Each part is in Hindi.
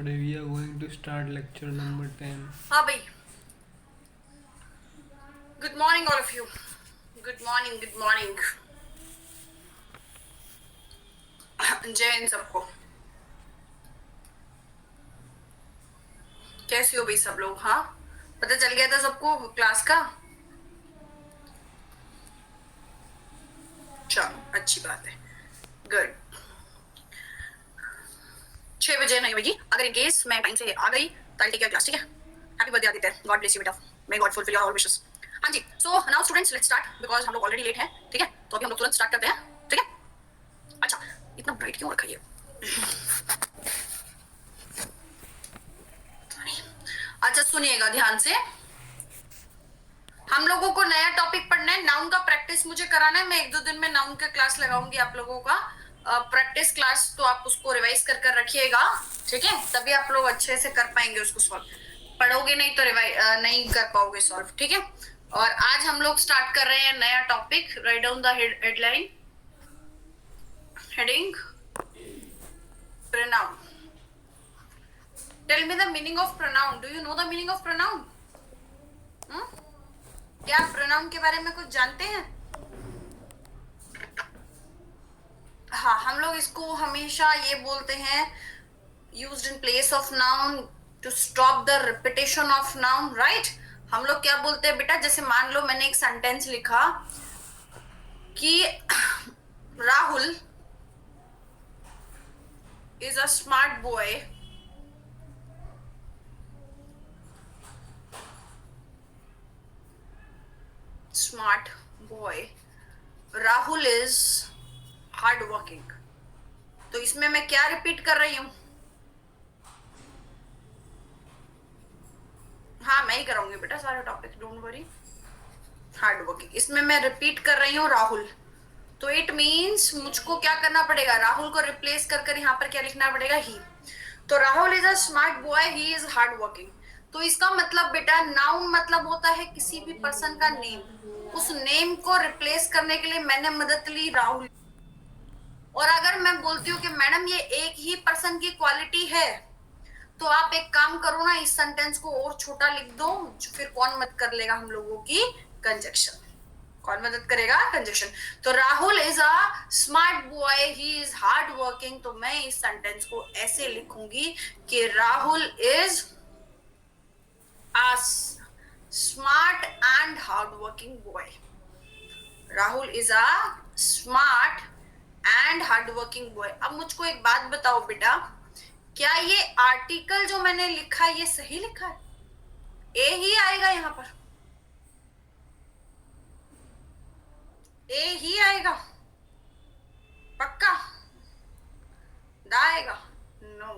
Today we are going to start lecture number 10. हाँ भाई, good morning all of you. Good morning, good morning. जय हिंद सबको. कैसे हो भाई सब लोग? हाँ, पता चल गया था सबको क्लास का. चलो, अच्छी बात है. गुड. 6 बजे नहीं होगी. अगर इन केस मैं टाइम से आ गई तो आई टेक योर क्लास. ठीक है. Happy birthday Aditya. God bless you बेटा. May God fulfil your all wishes. हाँ जी. So now students, let's start because हम लोग ऑलरेडी लेट हैं. ठीक है, तो अभी हम लोग तुरंत स्टार्ट करते हैं. ठीक है. अच्छा, इतना ब्राइट क्यों रखा है? अच्छा, सुनिएगा ध्यान से. हम लोगों को नया टॉपिक पढ़ना है. नाउन का प्रैक्टिस मुझे कराना है. मैं 1-2 दिन में नाउन का क्लास लगाऊंगी आप लोगों का प्रैक्टिस क्लास. तो आप उसको रिवाइज कर कर रखिएगा. ठीक है, तभी आप लोग अच्छे से कर पाएंगे उसको सॉल्व. पढ़ोगे नहीं तो रिवाइज नहीं कर पाओगे सॉल्व. ठीक है. और आज हम लोग स्टार्ट कर रहे हैं नया topic. Write down the headline. Heading pronoun. Tell me the meaning of pronoun. Do you know the meaning of pronoun? क्या आप प्रोनाउन के बारे में कुछ जानते हैं? हाँ, हम लोग इसको हमेशा ये बोलते हैं used in place of noun to stop the repetition of noun. Right. हम लोग क्या बोलते हैं बेटा? जैसे मान लो मैंने एक सेंटेंस लिखा कि Rahul is a smart boy. Smart boy. Rahul is hard working. तो इसमें मैं क्या रिपीट कर रही हूं? हाँ, मैं ही कराऊंगी बेटा सारे topic, don't worry. Hard working. इसमें मैं रिपीट कर रही हूँ राहुल. तो इट मीन्स मुझको क्या करना पड़ेगा? राहुल को रिप्लेस कर कर यहाँ पर क्या लिखना पड़ेगा? ही. तो Rahul is a smart boy, he is hard working. तो इसका मतलब बेटा, नाउन मतलब होता है किसी भी पर्सन का नेम. उस नेम को रिप्लेस करने के लिए मैंने मदद ली राहुल. और अगर मैं बोलती हूँ कि मैडम ये एक ही पर्सन की क्वालिटी है, तो आप एक काम करो ना, इस सेंटेंस को और छोटा लिख दो. फिर कौन मदद कर लेगा हम लोगों की? कंजक्शन. कौन मदद करेगा? कंजक्शन. तो Rahul is a smart boy, he is hard working. तो मैं इस सेंटेंस को ऐसे लिखूंगी कि Rahul is a smart and hard working boy. Rahul is a smart and hard working boy. अब मुझको एक बात बताओ बेटा, क्या ये आर्टिकल जो मैंने लिखा है ये सही लिखा है? ए ही आएगा यहाँ पर. ए ही आएगा पक्का? दा आएगा? नो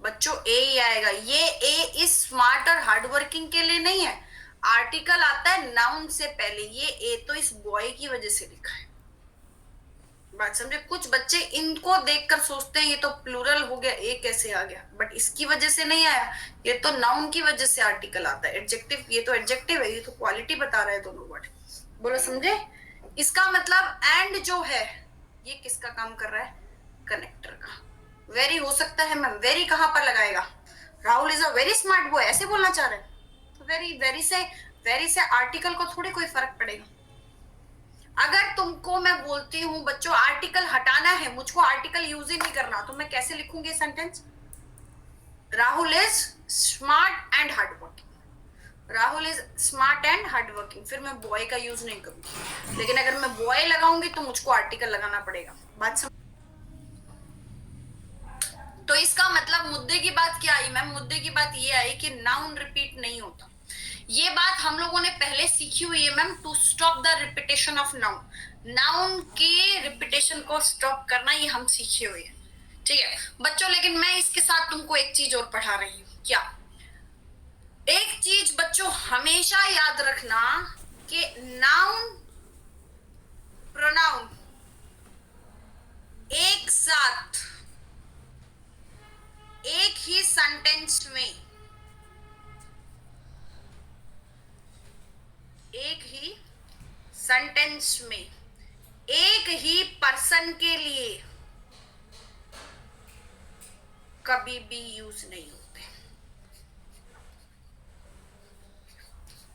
बच्चों, ए ही आएगा. ये ए इज स्मार्ट और हार्ड वर्किंग के लिए नहीं है. आर्टिकल आता है नाउन से पहले. ये ए तो इस बॉय की वजह से लिखा है. बात समझे? कुछ बच्चे इनको देखकर सोचते हैं ये तो प्लूरल हो गया, ए कैसे आ गया? बट इसकी वजह से नहीं आया. ये तो नाउन की वजह से आर्टिकल आता है. एडजेक्टिव, ये तो एडजेक्टिव है, ये तो क्वालिटी बता रहा है दोनों वर्ड. बोलो समझे? इसका मतलब एंड जो है ये किसका काम कर रहा है? कनेक्टर का. वेरी हो सकता है मैम. वेरी कहां पर लगाएगा? Rahul is a very smart boy ऐसे बोलना चाह रहे हैं. तो वेरी से आर्टिकल को थोड़ी कोई फर्क पड़ेगा. अगर तुमको मैं बोलती हूँ बच्चों आर्टिकल हटाना है, मुझको आर्टिकल यूज ही नहीं करना, तो मैं कैसे लिखूंगी sentence? Rahul is smart and hard working. Rahul is smart and hard working. फिर मैं बॉय का यूज नहीं करूंगी. लेकिन अगर मैं बॉय लगाऊंगी तो मुझको आर्टिकल लगाना पड़ेगा. बात समझ? तो इसका मतलब मुद्दे की बात क्या आई मैम? मुद्दे की बात ये आई कि नाउन रिपीट नहीं होता. ये बात हम लोगों ने पहले सीखी हुई है ma'am. To stop the repetition of noun. Noun के रिपीटेशन को स्टॉप करना ये हम सीखे हुए हैं. ठीक है बच्चों, लेकिन मैं इसके साथ तुमको एक चीज और पढ़ा रही हूँ. क्या? एक चीज बच्चों हमेशा याद रखना कि नाउन प्रोनाउन एक साथ एक ही सेंटेंस में, एक ही सेंटेंस में एक ही पर्सन के लिए कभी भी यूज नहीं होते,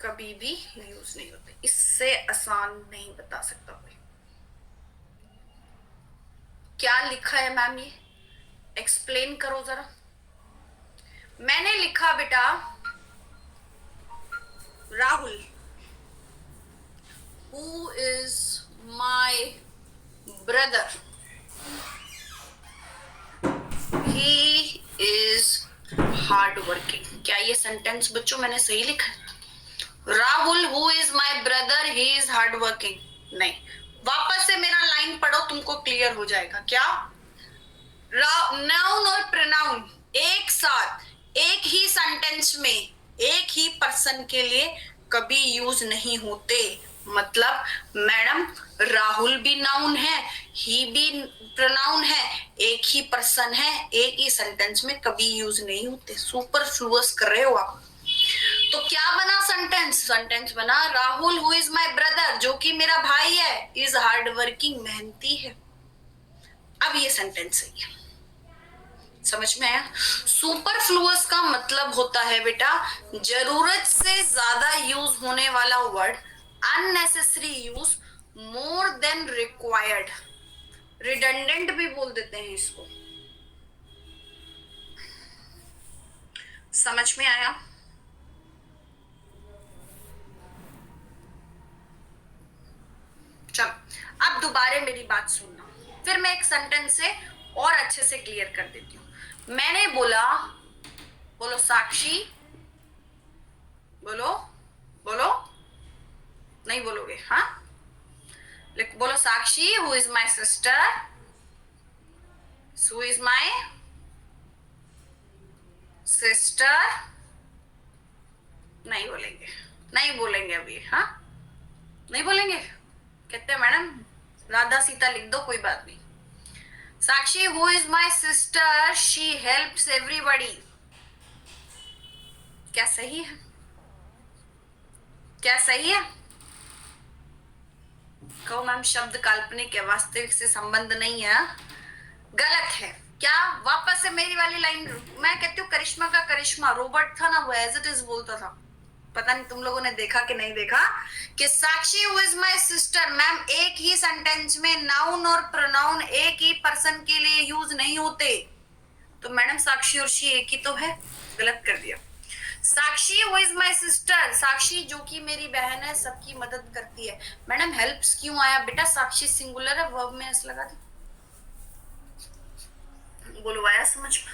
कभी भी यूज नहीं होते। इससे आसान नहीं बता सकता कोई। क्या लिखा है मैम, ये एक्सप्लेन करो जरा। मैंने लिखा बेटा Rahul who is my brother he is hard working. क्या ये सेंटेंस बच्चों मैंने सही लिखा है? Rahul who is my brother he is hard working नहीं। वापस से मेरा लाइन पढ़ो, तुमको क्लियर हो जाएगा। क्या नाउन और प्रोनाउन एक साथ एक ही सेंटेंस में एक ही पर्सन के लिए कभी यूज नहीं होते। मतलब मैडम राहुल भी नाउन है, ही भी प्रोनाउन है, एक ही पर्सन है, एक ही सेंटेंस में कभी यूज नहीं होते। सुपरफ्लुअस कर रहे हो आप। तो क्या बना सेंटेंस? सेंटेंस बना Rahul who is my brother, जो कि मेरा भाई है, इज हार्ड वर्किंग, मेहनती है। अब ये सेंटेंस सही है, समझ में आया? सुपरफ्लुअस का मतलब होता है बेटा जरूरत से ज्यादा यूज होने वाला word, unnecessary use, more than required, redundant भी बोल देते हैं इसको। समझ में आया? चलो अब दोबारा मेरी बात सुनना, फिर मैं एक सेंटेंस से और अच्छे से क्लियर कर देती हूँ। मैंने बोला, बोलो साक्षी, बोलो बोलो, नहीं बोलोगे? हाँ बोलो Sakshi who is my sister, who is my sister, नहीं बोलेंगे, नहीं बोलेंगे अभी। हाँ नहीं बोलेंगे, कहते हैं मैडम राधा सीता लिख दो, कोई बात नहीं। Sakshi who is my sister she helps everybody. क्या सही है? क्या सही है? कहो मैम शब्द काल्पनिक है, वास्तविक से संबंध नहीं है। गलत है। क्या? वापस से मेरी वाली लाइन, मैं कहती हूँ करिश्मा का करिश्मा रोबोट था ना, वो एज इट इज बोलता था। पता नहीं तुम लोगों ने देखा कि नहीं देखा कि Sakshi who is my sister, ma'am एक ही सेंटेंस में नाउन और प्रोनाउन एक ही पर्सन के लिए यूज नहीं होते। तो मैडम साक्षी और शी एक ही तो है, गलत कर दिया। साक्षी हु इज माई सिस्टर, साक्षी जो कि मेरी बहन है, सबकी मदद करती है। मैडम हेल्प्स क्यों आया बेटा? साक्षी सिंगुलर है, वर्ब में एस लगा दी। बोलो आया समझ में?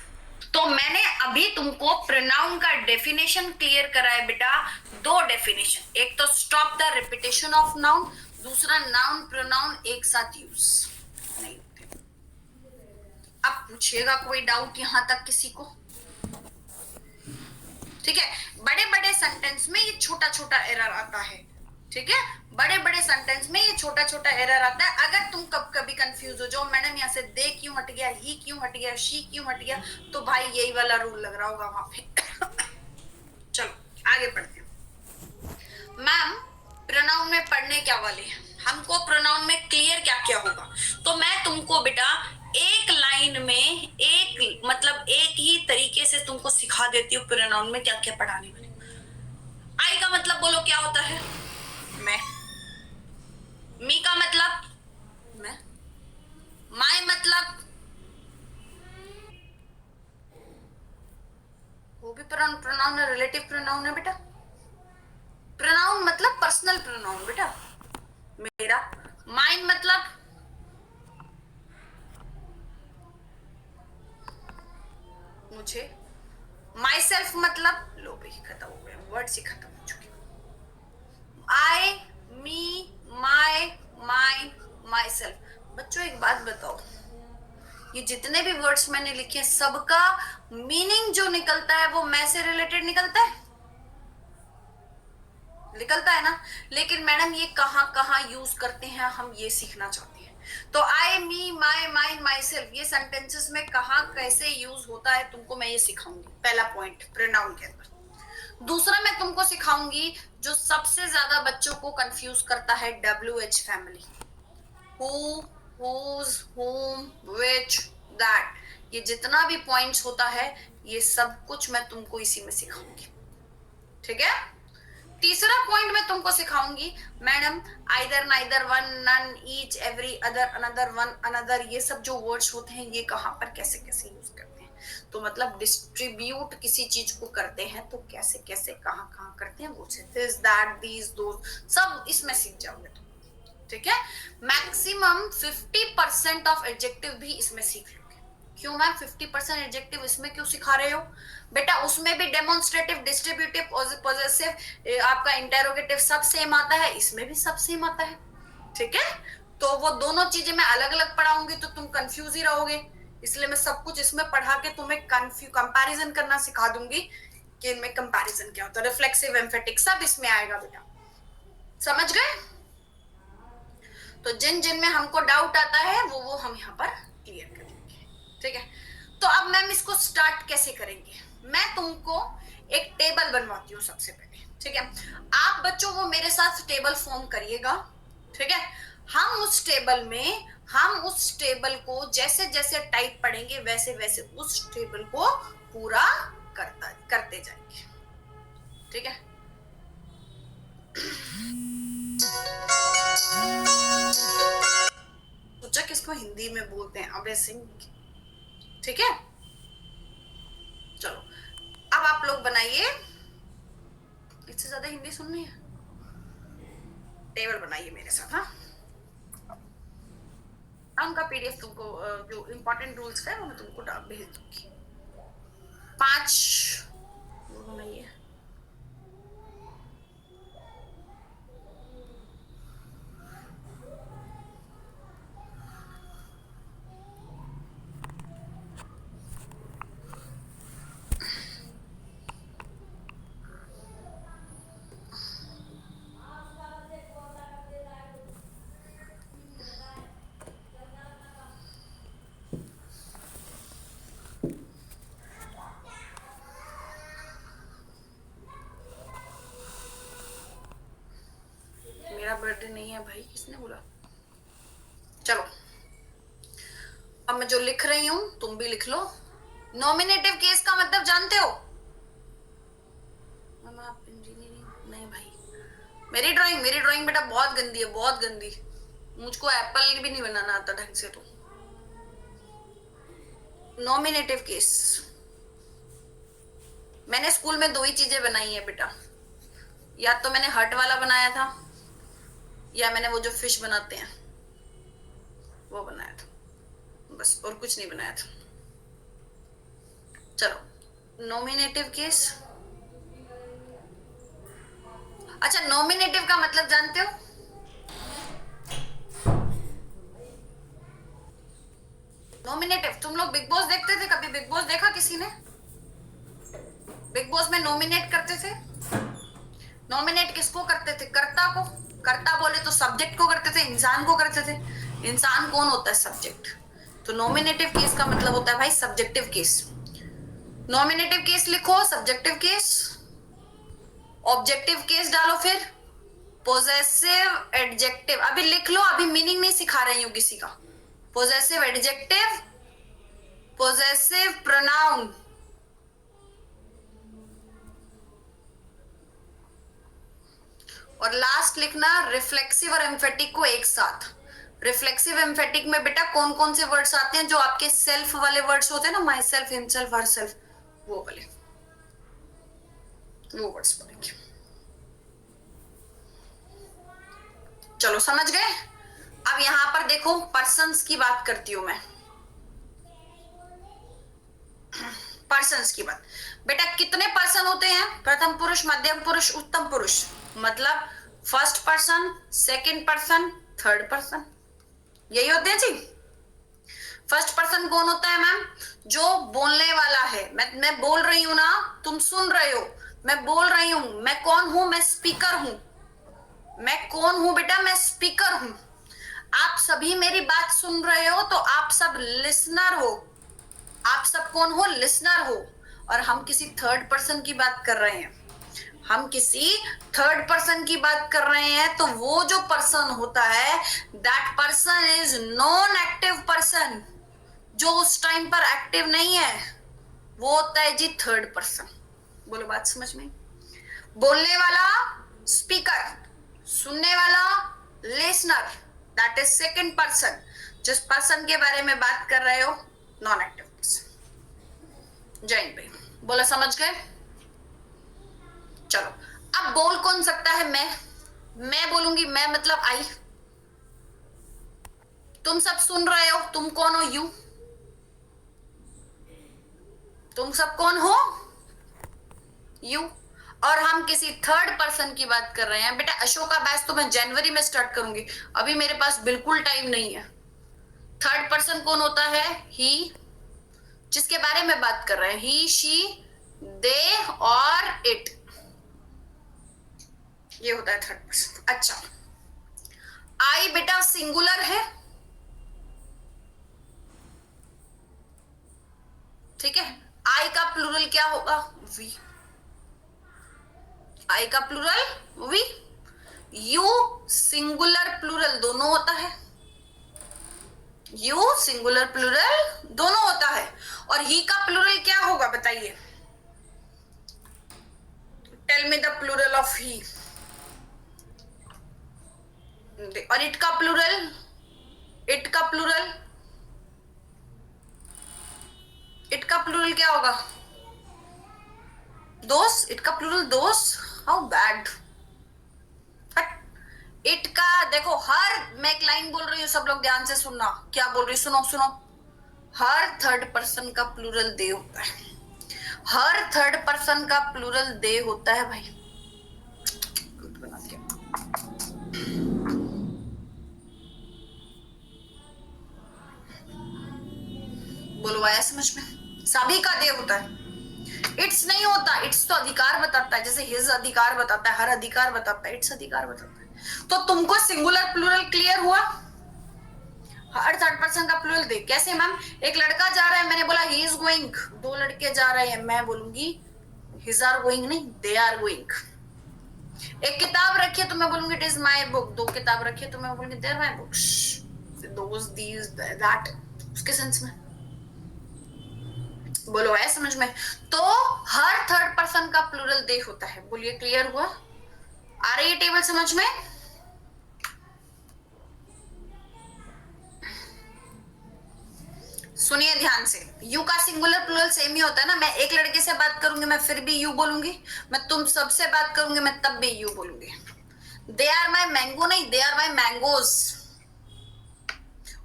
तो मैंने अभी तुमको प्रोनाउन का डेफिनेशन क्लियर करा है बेटा। दो डेफिनेशन, एक तो stop the repetition of noun, दूसरा नाउन प्रोनाउन एक साथ यूज नहीं होते। अब पूछेगा कोई डाउट यहां तक किसी को? ठीक है, बड़े बड़े सेंटेंस में ये छोटा छोटा एरर आता है। ठीक है, बड़े बड़े सेंटेंस में ये छोटा छोटा एरर आता है। अगर तुम कभी कंफ्यूज हो जाओ मैडम यहाँ से दे क्यों हट गया, ही क्यों हट गया, शी क्यों हट गया, तो भाई यही वाला रूल लग रहा होगा वहां पे। चलो आगे बढ़ते हैं। मैम प्रोनाउन में पढ़ने क्या वाले हैं? हमको प्रोनाउन में क्लियर क्या क्या होगा? तो मैं तुमको बेटा एक लाइन में एक मतलब एक ही तरीके से तुमको सिखा देती हूँ प्रोनाउन में क्या क्या पढ़ाने वाले। आई का मतलब बोलो क्या होता है? मैं। मी का मतलब मैं। माय मतलब वो भी प्रोनाउन है, रिलेटिव प्रोनाउन है बेटा। प्रोनाउन मतलब पर्सनल प्रोनाउन बेटा। मेरा। माइन मतलब मुझे। माई सेल्फ मतलब लो भाई खत्म हो गया, वर्ड से खत्म हो चुके। आई, मी, माई, माइन, माई सेल्फ। बच्चों एक बात बताओ, ये जितने भी वर्ड्स मैंने लिखे हैं सबका मीनिंग जो निकलता है वो मैं से रिलेटेड निकलता है, निकलता है ना। लेकिन मैडम ये कहां कहां यूज करते हैं हम ये सीखना चाहते हैं। तो आई, मी, माई, माइन, माई सेल्फ ये सेंटेंसेस में कहां कैसे यूज होता है तुमको मैं ये सिखाऊंगी। पहला पॉइंट प्रोनाउन के अंदर। दूसरा मैं तुमको सिखाऊंगी जो सबसे ज्यादा बच्चों को कंफ्यूज करता है, WH family. Who, whose, whom, which, that। ये जितना भी पॉइंट्स होता है ये सब कुछ मैं तुमको इसी में सिखाऊंगी, ठीक है। तीसरा पॉइंट मैं तुमको सिखाऊंगी, madam either, neither, one, none, each, every, other, another, one, another, ये सब जो वर्ड्स होते हैं ये कहाँ पर कैसे कैसे यूज करते हैं। तो मतलब डिस्ट्रीब्यूट किसी चीज को करते हैं तो कैसे कैसे कहाँ कहाँ करते हैं वो से दिस, दैट, दीज, दोज सब इसमें सीख जाओगे तुम, ठीक है। मैक्सिमम 50% ऑफ एडजेक्टिव भी इसमें सीख लोगे। क्यों मैम 50% एडजेक्टिव इसमें क्यों सिखा रहे हो बेटा? उसमें भी डेमोन्स्ट्रेटिव, डिस्ट्रीब्यूटिव, पॉजेसिव, आपका इंटेरोगेटिव सब सेम आता है, इसमें भी सब सेम आता है, ठीक है। तो वो दोनों चीजें मैं अलग अलग पढ़ाऊंगी तो तुम कंफ्यूज ही रहोगे, इसलिए मैं सब कुछ इसमें पढ़ा के तुम्हें कंपैरिजन करना सिखा दूंगी कि इनमें कंपैरिजन क्या होता है। रिफ्लेक्सिव, एम्फेटिक सब इसमें आएगा बेटा, समझ गए। तो जिन जिन में हमको डाउट आता है वो हम यहाँ पर क्लियर कर देंगे, ठीक है। तो अब मैम इसको स्टार्ट कैसे करेंगे? मैं तुमको एक टेबल बनवाती हूँ सबसे पहले, ठीक है। आप बच्चों वो मेरे साथ टेबल फॉर्म करिएगा, ठीक है। हम उस टेबल को जैसे जैसे टाइप पढ़ेंगे वैसे वैसे उस टेबल को पूरा करते जाएंगे, ठीक है। सोचा किसको हिंदी में बोलते हैं, अबे सिंह, ठीक है। चलो अब आप लोग बनाइए, इससे ज्यादा हिंदी सुननी है, टेबल बनाइए मेरे साथ। हाँ, उनका पीडीएफ तुमको जो इंपॉर्टेंट रूल्स है वो मैं तुमको भेज दूंगी। 5 बनाइए। मेरा बर्थडे नहीं है भाई, किसने बोला? चलो अब मैं जो लिख रही हूं तुम भी लिख लो। नॉमिनेटिव केस का मतलब जानते हो? आप इंजीनियरिंग नहीं भाई, मेरी ड्राइंग बेटा बहुत गंदी है, बहुत गंदी, मुझको एप्पल भी नहीं बनाना आता ढंग से। तो नॉमिनेटिव केस मैंने स्कूल में 2 ही चीजें बनाई है बेटा, या तो मैंने हर्ट वाला बनाया था या मैंने वो जो फिश बनाते हैं वो बनाया था, बस, और कुछ नहीं बनाया था। चलो नॉमिनेटिव केस, अच्छा नॉमिनेटिव का मतलब जानते हो? नॉमिनेटिव, तुम लोग बिग बॉस देखते थे कभी? बिग बॉस देखा किसी ने? बिग बॉस में नॉमिनेट करते थे। नॉमिनेट किसको करते थे? कर्ता को। कर्ता बोले तो सब्जेक्ट को करते थे, इंसान को करते थे। इंसान कौन होता है? सब्जेक्ट। तो नॉमिनेटिव केस का मतलब होता है भाई सब्जेक्टिव केस। नॉमिनेटिव केस लिखो, सब्जेक्टिव केस, ऑब्जेक्टिव केस डालो, फिर पोजेसिव एडजेक्टिव। अभी लिख लो, अभी मीनिंग नहीं सिखा रही हूं किसी का। पोजेसिव एडजेक्टिव, पोजेसिव प्रोनाउन, और लास्ट लिखना रिफ्लेक्सिव और एम्फेटिक को एक साथ। रिफ्लेक्सिव एम्फेटिक में बेटा कौन कौन से वर्ड्स आते हैं? जो आपके सेल्फ वाले वर्ड्स होते हैं ना, my self, himself, her self, वो वाले, वो वर्ड्स पढ़ेंगे। चलो समझ गए। अब यहां पर देखो पर्सन्स की बात करती हूं मैं, पर्सन्स की बात। बेटा कितने पर्सन होते हैं? प्रथम पुरुष, मध्यम पुरुष, उत्तम पुरुष, मतलब first person, second person, third person, यही होते हैं जी। फर्स्ट पर्सन कौन होता है मैम? जो बोलने वाला है। मैं बोल रही हूं ना, तुम सुन रहे हो, मैं बोल रही हूं, मैं कौन हूं? मैं स्पीकर हूं। मैं कौन हूं बेटा? मैं स्पीकर हूं। आप सभी मेरी बात सुन रहे हो तो आप सब लिसनर हो। आप सब कौन हो? लिसनर हो। और हम किसी थर्ड पर्सन की बात कर रहे हैं, हम किसी थर्ड पर्सन की बात कर रहे हैं। तो वो जो पर्सन होता है that person is non active person. जो उस टाइम पर एक्टिव नहीं है वो होता है जी थर्ड पर्सन। बोलो बात समझ में? बोलने वाला स्पीकर, सुनने वाला listener, that is second person. जिस पर्सन के बारे में बात कर रहे हो नॉन एक्टिव पर्सन। जैन भाई बोला समझ गए? चलो अब बोल कौन सकता है? मैं बोलूंगी। मैं मतलब आई। तुम सब सुन रहे हो, तुम कौन हो? यू। तुम सब कौन हो? यू। और हम किसी थर्ड पर्सन की बात कर रहे हैं। बेटा अशोका बैच तो मैं जनवरी में स्टार्ट करूंगी, अभी मेरे पास बिल्कुल टाइम नहीं है। थर्ड पर्सन कौन होता है? ही, जिसके बारे में बात कर रहे हैं। ही, शी, दे और इट, ये होता है थर्ड पर्सन। अच्छा, आई बेटा सिंगुलर है, ठीक है। आई का प्लूरल क्या होगा? वी। आई का plural we. You singular plural दोनों होता है। यू सिंगुलर प्लूरल दोनों होता है। और ही का प्लूरल क्या होगा बताइए? Tell me the plural of he. और इट का प्लूरल? इट का प्लूरल, इट का प्लूरल क्या होगा? दोस्त। इट का प्लूरल दोस्त। How bad. इट का देखो, हर, मैं एक लाइन बोल रही हूँ, सब लोग ध्यान से सुनना। क्या बोल रही? सुनो सुनो। हर थर्ड पर्सन का प्लूरल दे होता है। हर थर्ड पर्सन का प्लूरल दे होता है भाई। बोलो आया समझ में? सभी का दे होता है। इट्स नहीं होता। इट्स तो अधिकार बताता है, जैसे हिज अधिकार बताता है, हर अधिकार बताता है, इट्स अधिकार बताता है। तो तुमको सिंगुलर प्लूरल क्लियर हुआ? हर थर्ड पर्सन का प्लूरल दे। कैसे मैम? एक लड़का जा रहा है, मैंने बोला ही इज गोइंग। दो लड़के जा रहे हैं, मैं बोलूंगी हिज आर गोइंग, नहीं दे आर गोइंग। एक किताब रखी है तो मैं बोलूंगी इट इज माई बुक। दो किताब रखी है तो मैं बोलूंगी their my books, those these that, उसके सेंस में। बोलो है समझ में? तो हर थर्ड पर्सन का प्लूरल दे होता है। बोलिए क्लियर हुआ? आ रही है टेबल समझ में? सुनिए ध्यान से। यू का सिंगुलर प्लूरल सेम ही होता है ना। मैं एक लड़के से बात करूंगी मैं फिर भी यू बोलूंगी, मैं तुम सबसे बात करूंगी मैं तब भी यू बोलूंगी। दे आर माई मैंगो नहीं, दे आर माई मैंगोज।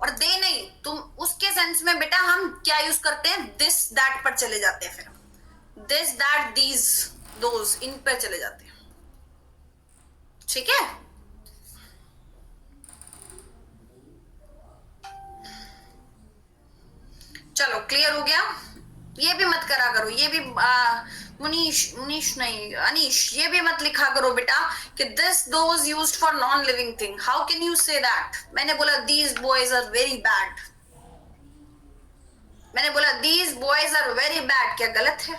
और दे नहीं, तुम उसके सेंस में बेटा हम क्या यूज करते हैं? दिस दैट पर चले जाते हैं। फिर दिस दैट दीज दोज, इन पर चले जाते हैं। ठीक है? चलो क्लियर हो गया? ये भी मत करा करो, ये भी मुनीश, मुनीश नहीं अनीश, ये भी मत लिखा करो बेटा कि this those used for non living thing. How can you say that? मैंने बोला these boys are very bad. मैंने बोला these boys are very bad. क्या गलत है?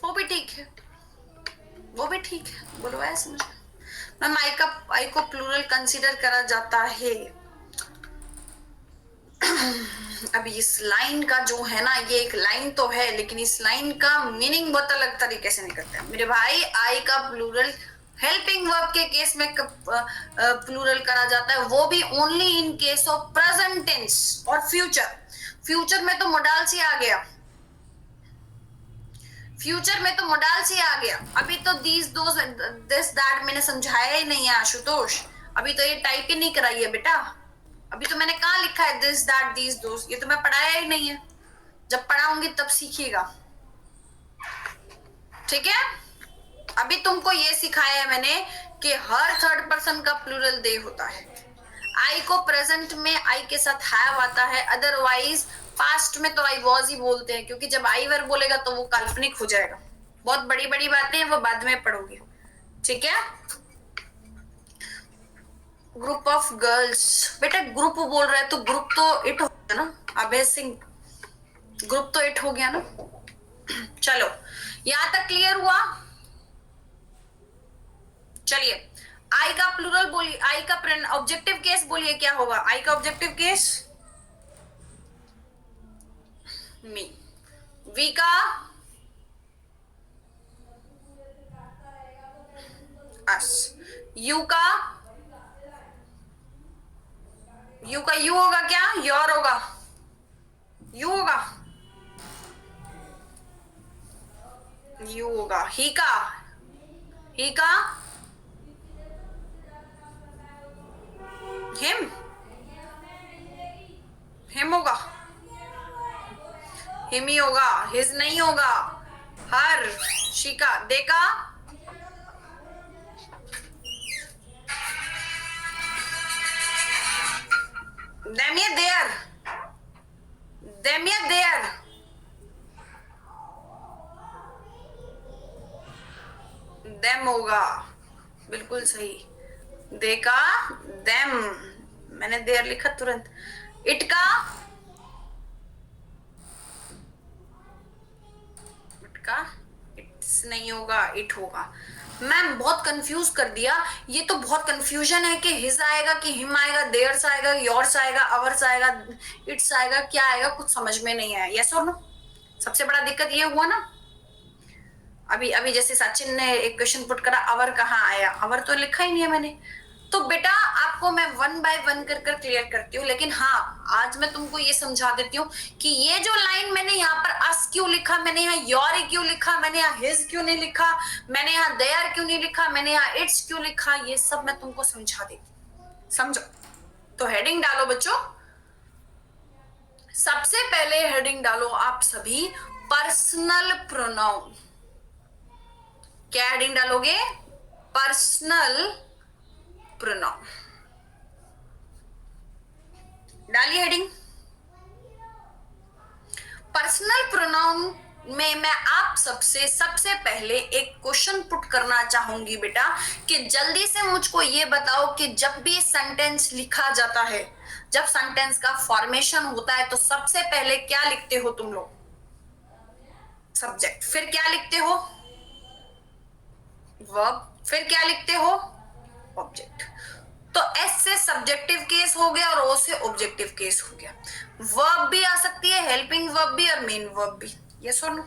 वो भी ठीक है, वो भी ठीक है। बोलो ऐसे समझ। मैम आई को प्लूरल कंसीडर करा जाता है। अब इस लाइन का जो है ना, ये एक लाइन तो है लेकिन इस लाइन का मीनिंग बहुत अलग तरीके से निकलता है मेरे भाई। आई का प्लूरल हेल्पिंग वर्ब के केस में प्लूरल करा जाता है, वो भी only in case of present tense और फ्यूचर। फ्यूचर में तो मोडाल सी आ गया, फ्यूचर में तो मोडाल सी आ गया। अभी तो दीज दोस दिस दैट मैंने समझाया ही नहीं है आशुतोष, अभी तो ये टाइप ही नहीं कराई है बेटा। अभी तो मैंने कहाँ लिखा है दिस दैट दीज दोस, ये तो मैं पढ़ाया ही नहीं है। जब पढ़ाऊंगी तब सीखिएगा, ठीक है? अभी तुमको ये सिखाया है मैंने कि हर थर्ड पर्सन का प्लूरल दे होता है। आई को प्रेजेंट में आई के साथ हैव आता है, अदरवाइज पास्ट में तो आई वॉज ही बोलते हैं, क्योंकि जब आई वर बोलेगा तो वो काल्पनिक हो जाएगा। बहुत बड़ी बड़ी बातें हैं वो बाद में पढ़ोगे, ठीक है? ग्रुप ऑफ गर्ल्स, बेटा ग्रुप बोल रहा है तो ग्रुप तो इट हो गया ना। अभय सिंह, ग्रुप तो इट हो गया ना। चलो यहां तक क्लियर हुआ? चलिए आई का प्लूरल बोलिए, आई का ऑब्जेक्टिव केस बोलिए, क्या होगा आई का ऑब्जेक्टिव केस? मी। वी का? अस। यू का? यू का यू होगा क्या? योर होगा? यू होगा? यू होगा। ही का? ही का? हिम? हिम होगा? हिम ही होगा, हिज नहीं होगा। हर। शिका। देखा? देम या देयर? देम या देयर? देम होगा, बिल्कुल सही। देखा? देम। मैंने देयर लिखा तुरंत। इट का? इट का? इट्स नहीं होगा, इट होगा। मैम बहुत कंफ्यूज कर दिया, ये तो बहुत कंफ्यूजन है कि हिज आएगा कि हिम आएगा, देयर्स आएगा, योर्स आएगा, अवर्स आएगा, इट्स आएगा, क्या आएगा, कुछ समझ में नहीं आया। यस और नो? सबसे बड़ा दिक्कत ये हुआ ना। अभी अभी जैसे सचिन ने एक क्वेश्चन पुट करा, अवर कहाँ आया? अवर तो लिखा ही नहीं है मैंने। तो बेटा आपको मैं वन बाय वन कर कर क्लियर करती हूँ, लेकिन हाँ आज मैं तुमको ये समझा देती हूँ कि ये जो लाइन मैंने यहाँ पर अस क्यों लिखा, मैंने यहाँ योर क्यों लिखा, मैंने यहाँ हिज क्यों नहीं लिखा, मैंने यहाँ देयर क्यों नहीं लिखा, मैंने यहाँ इट्स क्यों लिखा, ये सब मैं तुमको समझा देती। समझो? तो हेडिंग डालो बच्चों। सबसे पहले हेडिंग डालो आप सभी, पर्सनल प्रोनाउन। क्या हेडिंग डालोगे? Personal pronoun. डालिए हेडिंग। पर्सनल प्रोनाउन में मैं आप सबसे पहले एक क्वेश्चन पुट करना चाहूंगी बेटा, कि जल्दी से मुझको ये बताओ कि जब भी सेंटेंस लिखा जाता है, जब सेंटेंस का फॉर्मेशन होता है, तो सबसे पहले क्या लिखते हो तुम लोग? सब्जेक्ट। फिर क्या लिखते हो? वर्ब। फिर क्या लिखते हो? ऑब्जेक्ट। तो एस से सब्जेक्टिव केस हो गया और ओ से ऑब्जेक्टिव केस हो गया। वर्ब भी आ सकती है, हेल्पिंग वर्ब भी और मेन वर्ब भी। यस और नो?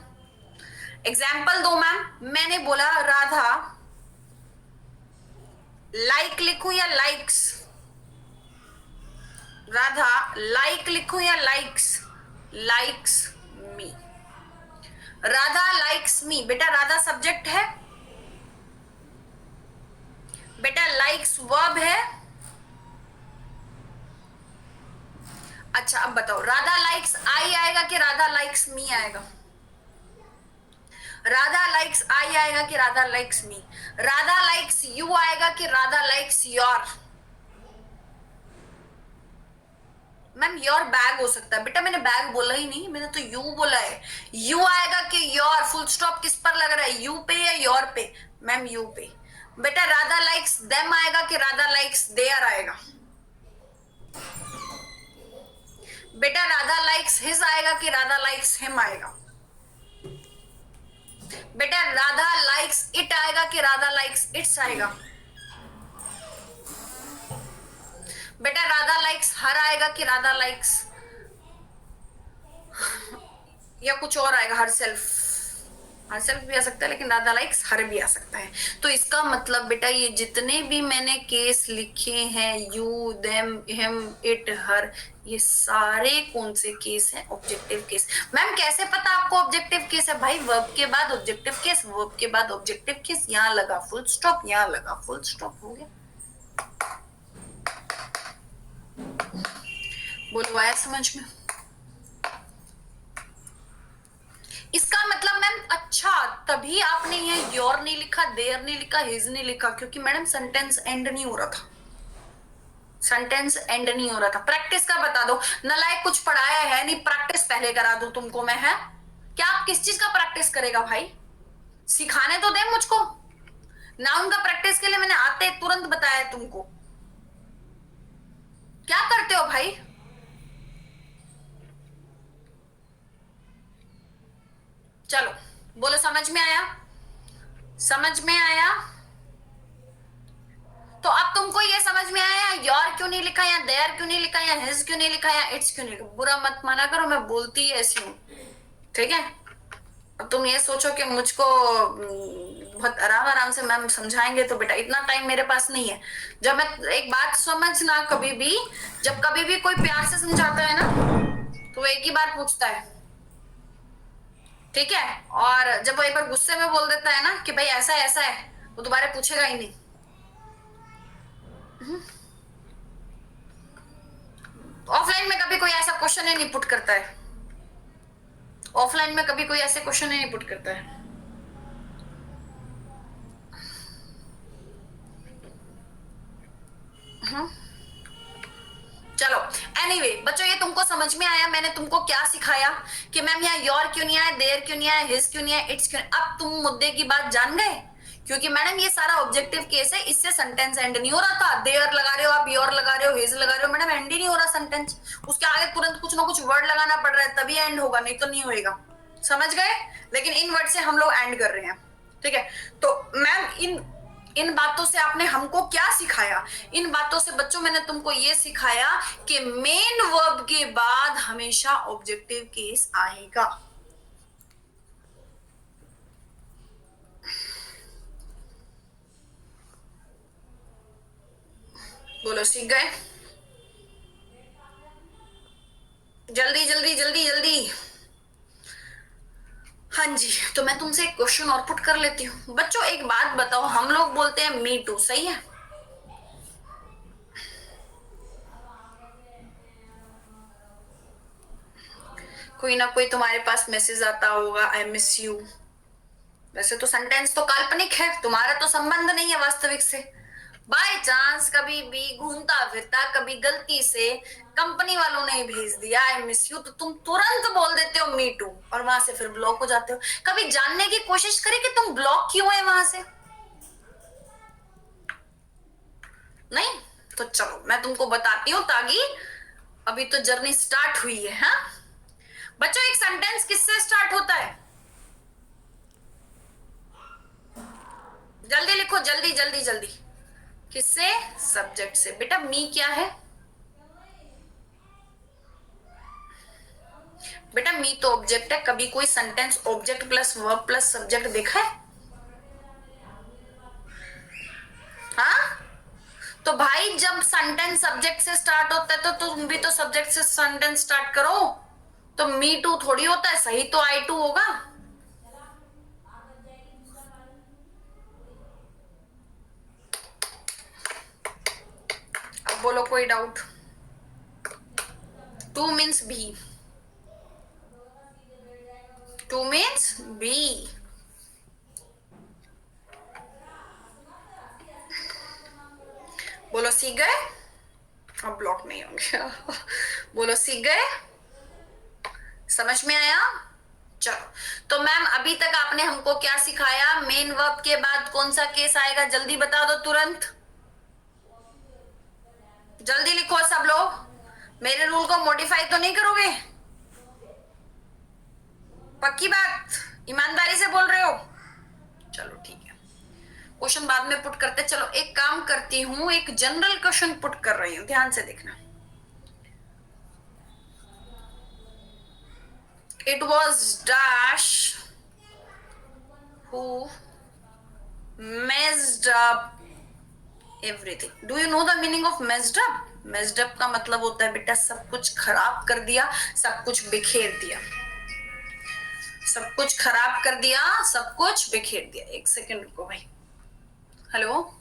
एग्जाम्पल दो मैम। मैंने बोला राधा लाइक लिखूं या लाइक्स? राधा लाइक लिखूं या likes? Likes me. Radha likes me. बेटा राधा सब्जेक्ट है, बेटा लाइक्स वर्ब है। अच्छा अब बताओ, राधा लाइक्स आई आएगा कि राधा लाइक्स मी आएगा? राधा लाइक्स आई आएगा कि Radha likes me? Radha likes you आएगा कि Radha likes your? Ma'am your bag हो सकता है। बेटा मैंने बैग बोला ही नहीं, मैंने तो यू बोला है। यू आएगा कि योर? फुल स्टॉप किस पर लग रहा है, यू पे या योर पे? मैम यू पे। बेटा राधा लाइक्स देम आएगा कि राधा लाइक्स देयर आएगा? बेटा राधा लाइक्स हिज आएगा कि राधा लाइक्स हिम आएगा? बेटा राधा लाइक्स इट आएगा कि राधा लाइक्स इट्स आएगा? बेटा राधा लाइक्स हर आएगा कि राधा लाइक्स या कुछ और आएगा? Her self. हर सेल्फ भी आ सकता है, लेकिन राधा लाइक्स हर भी आ सकता है। तो इसका मतलब बेटा ये जितने भी मैंने केस लिखे हैं, यू, देम, हिम, इट, हर, ये सारे कौन से केस हैं? Objective case. मैम कैसे पता आपको ऑब्जेक्टिव केस है? भाई वर्ब के बाद ऑब्जेक्टिव केस, वर्ब के बाद ऑब्जेक्टिव केस, यहां लगा फुल स्टॉप, यहां लगा फुल स्टॉप, हो गया। बोलो आया समझ में? इसका मतलब मैम अच्छा तभी आपने ये योर नहीं लिखा, देयर नहीं लिखा, हिज नहीं लिखा, क्योंकि मैडम सेंटेंस एंड नहीं हो रहा था। सेंटेंस एंड नहीं हो रहा था। प्रैक्टिस का बता दो। नलायक कुछ पढ़ाया है नहीं, प्रैक्टिस पहले करा दूं तुमको मैं? है क्या? आप किस चीज का प्रैक्टिस करेगा भाई? सिखाने तो दे मुझको। नाउन का प्रैक्टिस के लिए मैंने आते तुरंत बताया तुमको। क्या करते हो भाई? चलो बोलो समझ में आया? समझ में आया? तो अब तुमको ये समझ में आया योर क्यों नहीं लिखा, या देयर क्यों नहीं लिखा, या हिज क्यों नहीं लिखा, या इट्स क्यों नहीं लिखा? बुरा मत माना करो, मैं बोलती ऐसी हूँ, ठीक है? अब तुम ये सोचो कि मुझको बहुत आराम आराम से मैम समझाएंगे, तो बेटा इतना टाइम मेरे पास नहीं है। जब मैं एक बात समझना, कभी भी जब कभी भी कोई प्यार से समझाता है ना, तो वो एक ही बार पूछता है, ठीक है? और जब वो एक बार गुस्से में बोल देता है ना कि भाई ऐसा ऐसा है, वो दोबारा पूछेगा ही नहीं। ऑफलाइन में कभी कोई ऐसा क्वेश्चन ही नहीं पुट करता है, ऑफलाइन में कभी कोई ऐसे क्वेश्चन ही नहीं पुट करता है। चलो एनीवे बच्चों, ये तुमको समझ में आया मैंने तुमको क्या सिखाया कि मैम यहाँ योर क्यों नहीं आया, देयर क्यों नहीं आया, हिज क्यों नहीं आया, इट्स क्यों नहीं? अब तुम मुद्दे की बात जान गए, क्योंकि मैडम ये सारा ऑब्जेक्टिव केस है, इससे सेंटेंस एंड नहीं हो रहा था। देयर लगा रहे हो आप, योर लगा रहे हो, हिज लगा रहे हो, मैडम एंड ही नहीं हो रहा सेंटेंस। उसके आगे तुरंत कुछ ना कुछ वर्ड लगाना पड़ रहा है, तभी एंड होगा, नहीं तो नहीं होएगा। समझ गए? लेकिन इन वर्ड से हम लोग एंड कर रहे हैं, ठीक है? तो मैम इन बातों से आपने हमको क्या सिखाया? इन बातों से बच्चों मैंने तुमको ये सिखाया कि मेन वर्ब के बाद हमेशा ऑब्जेक्टिव केस आएगा। बोलो सीख गए? जल्दी जल्दी जल्दी जल्दी। हाँ जी, तो मैं तुमसे एक क्वेश्चन और पुट कर लेती हूँ। बच्चों एक बात बताओ, हम लोग बोलते हैं मी टू, सही है? कोई ना कोई तुम्हारे पास मैसेज आता होगा, आई मिस यू। वैसे तो सेंटेंस तो काल्पनिक है, तुम्हारा तो संबंध नहीं है वास्तविक से। बाय चांस कभी भी घूमता फिरता कभी गलती से कंपनी वालों ने भेज दिया आई मिस यू, तो तुम तुरंत बोल देते हो मी टू, और वहां से फिर ब्लॉक हो जाते हो। कभी जानने की कोशिश करें कि तुम ब्लॉक क्यों है वहां से? नहीं? तो चलो मैं तुमको बताती हूँ, ताकि अभी तो जर्नी स्टार्ट हुई है। हाँ बच्चों, एक सेंटेंस किससे स्टार्ट होता है? जल्दी लिखो, जल्दी जल्दी जल्दी। किससे? सब्जेक्ट से। बेटा मी क्या है? बेटा मी तो ऑब्जेक्ट है। कभी कोई sentence object plus verb plus subject देखा है? हाँ, तो भाई जब सेंटेंस सब्जेक्ट से स्टार्ट होता है तो तुम भी तो सब्जेक्ट से सेंटेंस स्टार्ट करो। तो मी टू थोड़ी होता है, सही तो आई टू होगा। अब बोलो कोई doubt? To means be, to means be. बोलो सीख गए? अब ब्लॉक नहीं होंगे। बोलो सीख गए? समझ में आया? चलो, तो मैम अभी तक आपने हमको क्या सिखाया? मेन वर्ब के बाद कौन सा केस आएगा, जल्दी बता दो तुरंत। जल्दी लिखो सब लोग, मेरे रूल को मॉडिफाई तो नहीं करोगे? पक्की बात? ईमानदारी से बोल रहे हो? चलो ठीक है, क्वेश्चन बाद में पुट करते। चलो एक काम करती हूं, एक जनरल क्वेश्चन पुट कर रही हूं, ध्यान से देखना। It was dash who messed up everything. Do you know the meaning of messed up? Messed up का मतलब होता है बेटा सब कुछ खराब कर दिया, सब कुछ बिखेर दिया, सब कुछ खराब कर दिया, सब कुछ बिखेर दिया। एक सेकंड रुको भाई। हेलो,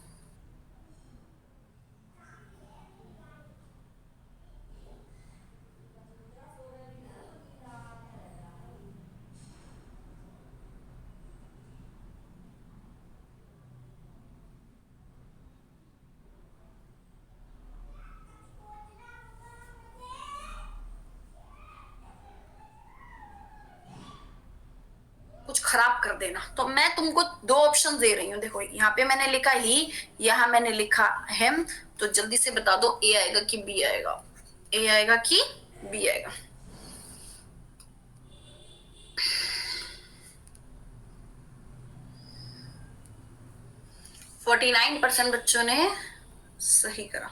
कुछ खराब कर देना। तो मैं तुमको दो ऑप्शन दे रही हूँ, देखो यहाँ पे मैंने लिखा ही, यहाँ मैंने लिखा हिम। तो जल्दी से बता दो ए आएगा कि बी आएगा? ए आएगा कि बी आएगा? 49% बच्चों ने सही करा।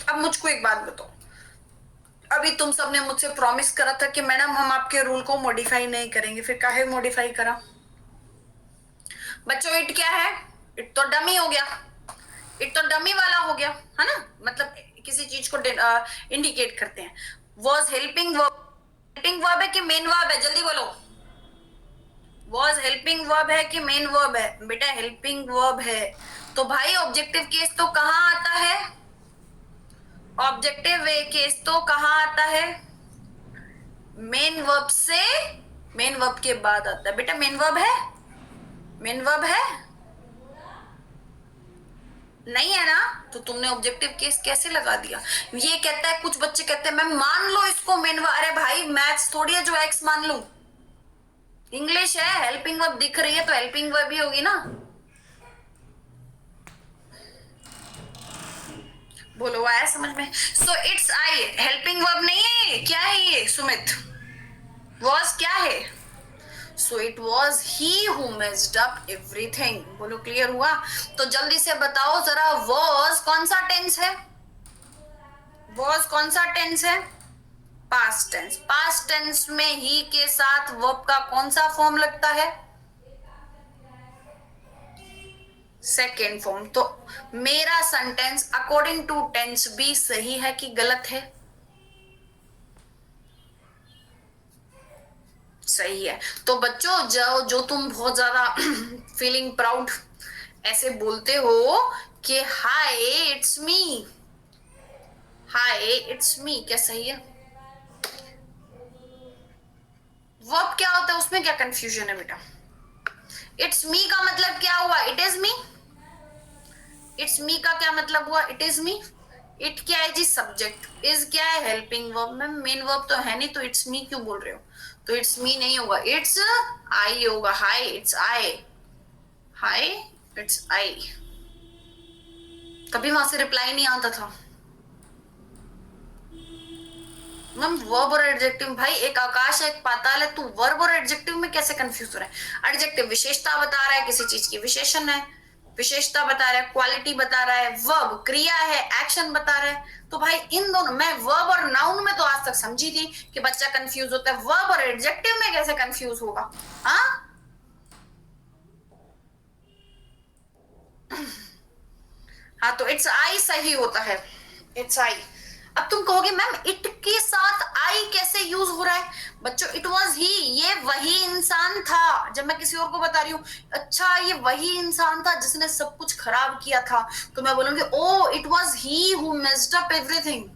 अब मुझको एक बात बताओ, अभी तुम सबने मुझसे प्रॉमिस करा था कि मैडम हम आपके रूल को मॉडिफाई नहीं करेंगे, फिर काहे मॉडिफाई करा? बच्चों इट क्या है? इट तो डमी हो गया, इट तो डमी वाला हो गया है ना, मतलब किसी चीज को इंडिकेट करते हैं। Was helping verb, helping verb है कि मेन वर्ब है? जल्दी बोलो। वॉज हेल्पिंग वर्ब है कि मेन वर्ब है? बेटा हेल्पिंग वर्ब है। तो भाई ऑब्जेक्टिव केस तो कहां आता है? ऑब्जेक्टिव केस तो कहां आता है? मेन वर्ब से, मेन वर्ब के बाद आता है। बेटा मेन वर्ब है? मेन वर्ब है? नहीं है ना, तो तुमने ऑब्जेक्टिव केस कैसे लगा दिया? ये कहता है, कुछ बच्चे कहते हैं मैम मान लो इसको मेन वर्ब। अरे भाई मैथ्स थोड़ी है जो एक्स मान लूं, इंग्लिश है, हेल्पिंग वर्ब दिख रही है तो हेल्पिंग वर्ब ही होगी ना। बोलो आया समझ में? So it's I, helping verb नहीं है ये। क्या है ये सुमित? वॉज क्या है? So it was he who messed up everything. बोलो क्लियर हुआ? तो जल्दी से बताओ जरा, वॉज कौन सा टेंस है? वॉज कौन सा टेंस है? Past tense. पास्ट टेंस में ही के साथ वर्ब का कौन सा फॉर्म लगता है? Second form. तो मेरा सेंटेंस अकॉर्डिंग टू टेंस भी सही है कि गलत है? सही है। तो बच्चों जो तुम बहुत ज्यादा फीलिंग प्राउड ऐसे बोलते हो कि हाय it's me, hi it's me, क्या सही है? वर्ब क्या होता है, उसमें क्या कंफ्यूजन है बेटा? इट्स मी का मतलब क्या हुआ? It is me. It's me का क्या मतलब हुआ? It is me. इट क्या है जी? सब्जेक्ट। इज क्या है? Helping verb. Ma'am main verb तो है नहीं, तो इट्स मी क्यों बोल रहे हो? तो इट्स मी नहीं होगा, इट्स आई होगा। हाय it's I, hi it's I. कभी वहां से रिप्लाई नहीं आता था। मैम वर्ब और एडजेक्टिव, भाई एक आकाश है एक पाताल है, तू वर्ब और एडजेक्टिव में कैसे कंफ्यूज हो रहा है? एडजेक्टिव विशेषता बता रहा है, किसी चीज की विशेषण है, विशेषता बता रहा है, क्वालिटी बता रहा है। वर्ब क्रिया है, एक्शन बता रहा है। तो भाई इन दोनों, मैं वर्ब और नाउन में तो आज तक समझी थी कि बच्चा कंफ्यूज होता है, वर्ब और एडजेक्टिव में कैसे कंफ्यूज होगा? हाँ हाँ, तो इट्स आई सही होता है, इट्स आई। अब तुम कहोगे मैम इट के साथ आई कैसे यूज हो रहा है? बच्चों इट वॉज ही, ये वही इंसान था। जब मैं किसी और को बता रही हूँ अच्छा ये वही इंसान था जिसने सब कुछ खराब किया था, तो मैं बोलूंगी oh it was he who messed up everything.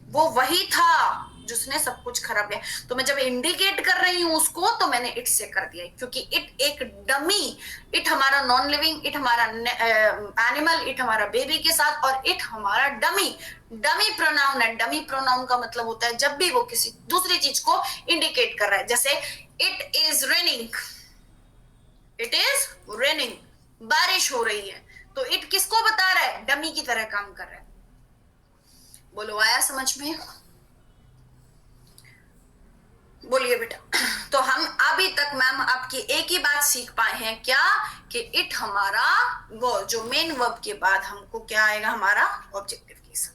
वो वही था जिसने सब कुछ खराब किया। तो मैं जब इंडिकेट कर रही हूं उसको, तो मैंने इट से कर दिया, क्योंकि इट एक डमी, इट हमारा नॉन लिविंग, इट हमारा एनिमल, इट हमारा बेबी के साथ, और इट हमारा डमी, डमी प्रोनाउन है। डमी प्रोनाउन का मतलब होता है जब भी वो किसी दूसरी चीज को इंडिकेट कर रहा है। जैसे it is raining, it is raining, बारिश हो रही है, तो इट किसको बता रहा है? डमी की तरह काम कर रहा है। बोलो आया समझ में? बोलिए बेटा। तो हम अभी तक मैम आपकी एक ही बात सीख पाए हैं, क्या? कि इट हमारा वो जो मेन वर्ब के बाद हमको क्या आएगा? हमारा ऑब्जेक्टिव केस।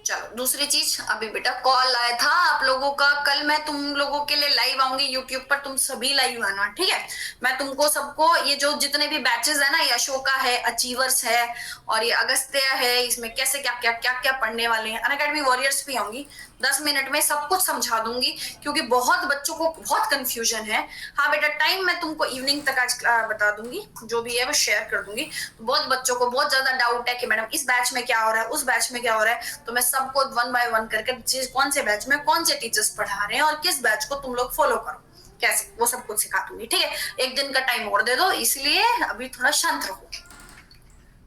चलो दूसरी चीज, अभी बेटा कॉल आया था आप लोगों का, कल मैं तुम लोगों के लिए लाइव आऊंगी यूट्यूब पर, तुम सभी लाइव आना, ठीक है? मैं तुमको सबको, ये जो जितने भी बैचेस है ना, ये अशोका है, अचीवर्स है, और ये अगस्त्य है, इसमें कैसे क्या क्या क्या क्या पढ़ने वाले हैं, अनअकैडमी वॉरियर्स भी आऊंगी। 10 मिनट में सब कुछ समझा दूंगी, क्योंकि बहुत बच्चों को बहुत कंफ्यूजन है। हाँ बेटा टाइम मैं तुमको इवनिंग तक आज बता दूंगी, जो भी है वो शेयर कर दूंगी। तो बहुत बच्चों को बहुत ज्यादा डाउट है कि मैडम इस बैच में क्या हो रहा है, उस बैच में क्या हो रहा है, तो मैं सबको 1 बाय 1 करके कौन से बैच में कौन से टीचर्स पढ़ा रहे हैं और किस बैच को तुम लोग फॉलो करो कैसे, वो सब कुछ सिखा दूंगी, ठीक है? एक दिन का टाइम और दे दो, इसलिए अभी थोड़ा शांत रहो।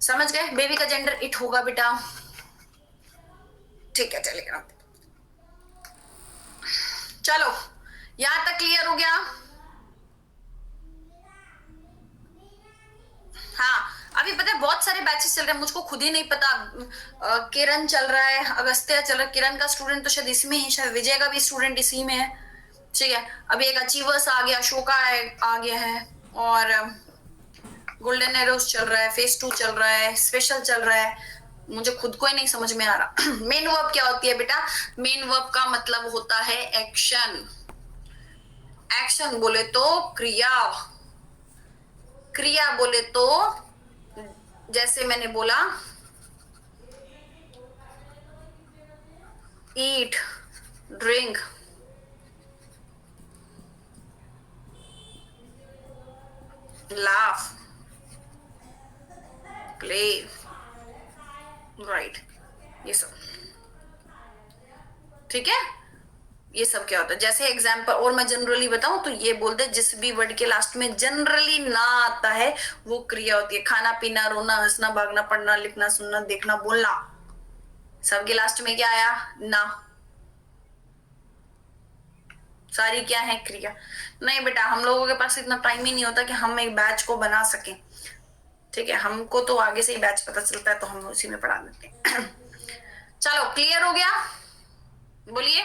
समझ गए? बेबी का जेंडर इट होगा बेटा, ठीक है चलेगा। चलो यहां तक क्लियर हो गया? हाँ अभी पता है बहुत सारे बैचेस चल रहे हैं, मुझको खुद ही नहीं पता। किरण चल रहा है, अगस्त्य चल रहा है, किरण का स्टूडेंट तो शायद इसमें है, शायद विजय का भी स्टूडेंट इसी में है, ठीक है, अभी एक अचीवर्स आ गया, अशोका आ गया है, और गोल्डन एरोस चल रहा है, फेज 2 चल रहा है, स्पेशल चल रहा है, मुझे खुद को ही नहीं समझ में आ रहा। मेन वर्ब क्या होती है बेटा? मेन वर्ब का मतलब होता है एक्शन। एक्शन बोले तो क्रिया, क्रिया बोले तो जैसे मैंने बोला ईट, ड्रिंक, लाफ, प्ले, राइट, ये सब। ठीक है, ये सब क्या होता है? जैसे एग्जाम्पल, और मैं जनरली बताऊं तो ये बोलते जिस भी वर्ड के लास्ट में जनरली ना आता है वो क्रिया होती है। खाना पीना, रोना, हंसना, भागना, पढ़ना, लिखना, सुनना, देखना, बोलना, सबके लास्ट में क्या आया? ना। सारी क्या है? क्रिया। नहीं बेटा, हम लोगों के पास इतना टाइम ही नहीं होता कि हम एक बैच को बना सकें। ठीक है, हमको तो आगे से ही बैच पता चलता है तो हम उसी में पढ़ा देते हैं। चलो, क्लियर हो गया? बोलिए।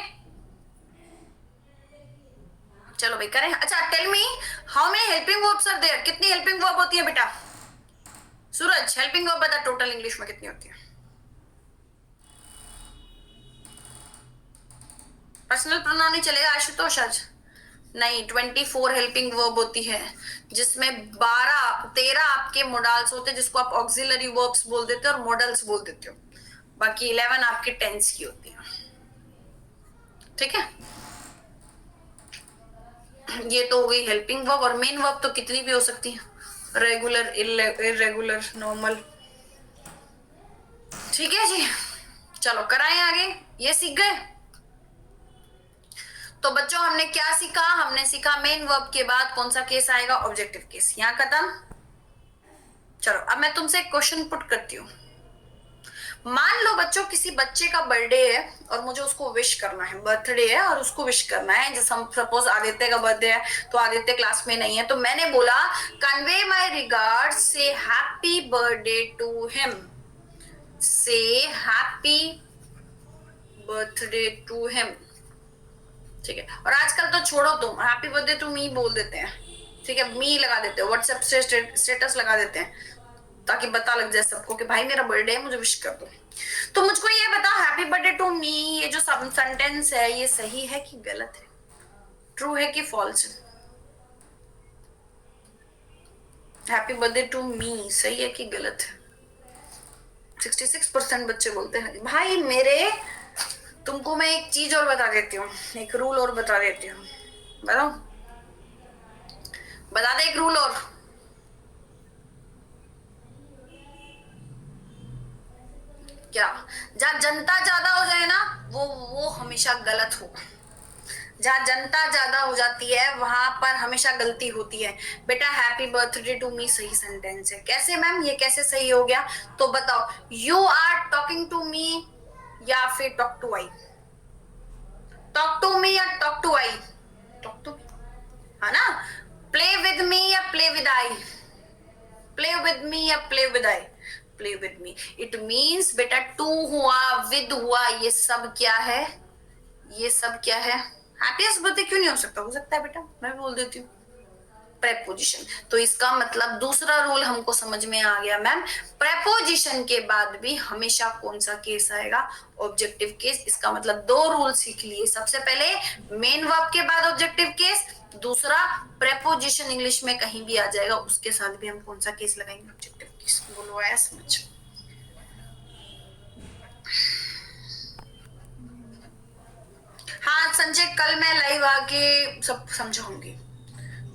चलो भाई करें। अच्छा, tell me how many helping verbs are there? कितनी हेल्पिंग वर्ब होती है बेटा? सूरज, हेल्पिंग वर्ब बता, टोटल इंग्लिश में कितनी होती है? पर्सनल प्रोनाउन नहीं चलेगा आशुतोष आज? नहीं, 24 हेल्पिंग वर्ब होती है, जिसमें 13 आपके मोडाल्स होते हैं, जिसको आप ऑक्सिलरी वर्ब्स बोल देते हो और मॉडल्स बोल देते हो। बाकी 11 आपके टेंस की होती है। ठीक है, ये तो हो गई हेल्पिंग वर्ब। और मेन वर्ब तो कितनी भी हो सकती है, रेगुलर, इरेगुलर, नॉर्मल। ठीक है जी, चलो कराएं आगे। ये सीख गए? तो बच्चों हमने क्या सीखा? हमने सीखा मेन वर्ब के बाद कौन सा केस आएगा? Objective case. यहां खत्म। चलो अब मैं तुमसे एक क्वेश्चन पुट करती हूँ। मान लो बच्चों किसी बच्चे का बर्थडे है और मुझे उसको विश करना है, बर्थडे है और उसको विश करना है। जैसे हम सपोज आदित्य का बर्थडे है तो आदित्य क्लास में नहीं है, तो मैंने बोला कन्वे माय रिगार्ड, से हैप्पी बर्थडे टू हिम, से हैप्पी बर्थडे टू हिम। ठीक है, और आजकल तो छोड़ो, तुम हैप्पी बर्थडे टू मी बोल देते हैं। ठीक है, मी लगा देते हो, व्हाट्सएप से स्टेटस लगा देते हैं ताकि पता लग जाए सबको कि भाई मेरा बर्थडे है, मुझे विश कर दो। तो मुझको ये बताओ, हैप्पी बर्थडे टू मी ये जो सेंटेंस है ये सही है कि गलत है? ट्रू है कि फॉल्स है? हैप्पी बर्थडे टू मी सही है कि गलत है? 66% बच्चे बोलते हैं भाई मेरे। तुमको मैं एक चीज और बता देती हूँ, एक रूल और बता देती हूँ। बताओ, बता दे एक रूल और। क्या? जहां जनता ज्यादा हो जाए ना, वो हमेशा गलत होगा। जहां जनता ज्यादा हो जाती है वहां पर हमेशा गलती होती है। बेटा हैप्पी बर्थडे टू मी सही सेंटेंस है। कैसे मैम, ये कैसे सही हो गया? तो बताओ, you are talking to me या फिर talk to I? Talk to me या talk to I? Talk to me, है ना? प्ले विद मी या play with I? Play with me या play with I? Play with me. It means बेटा टू हुआ, विद हुआ, ये सब क्या है? ये सब क्या है? हैप्पीएस्ट बर्थडे क्यों नहीं हो सकता? हो सकता है बेटा, मैं बोल देती हूँ प्रेपोजिशन। तो इसका मतलब दूसरा रूल हमको समझ में आ गया मैम, प्रेपोजिशन के बाद भी हमेशा कौन सा केस आएगा? Objective case. इसका मतलब दो रूल सीख लिए। सबसे पहले मेन वर्ब के बाद ऑब्जेक्टिव केस, दूसरा प्रेपोजिशन इंग्लिश में कहीं भी आ जाएगा उसके साथ भी हम कौन सा केस लगाएंगे? Objective case. बोलो, आया समझ? हाँ संजय, कल मैं लाइव आके सब समझाऊंगी।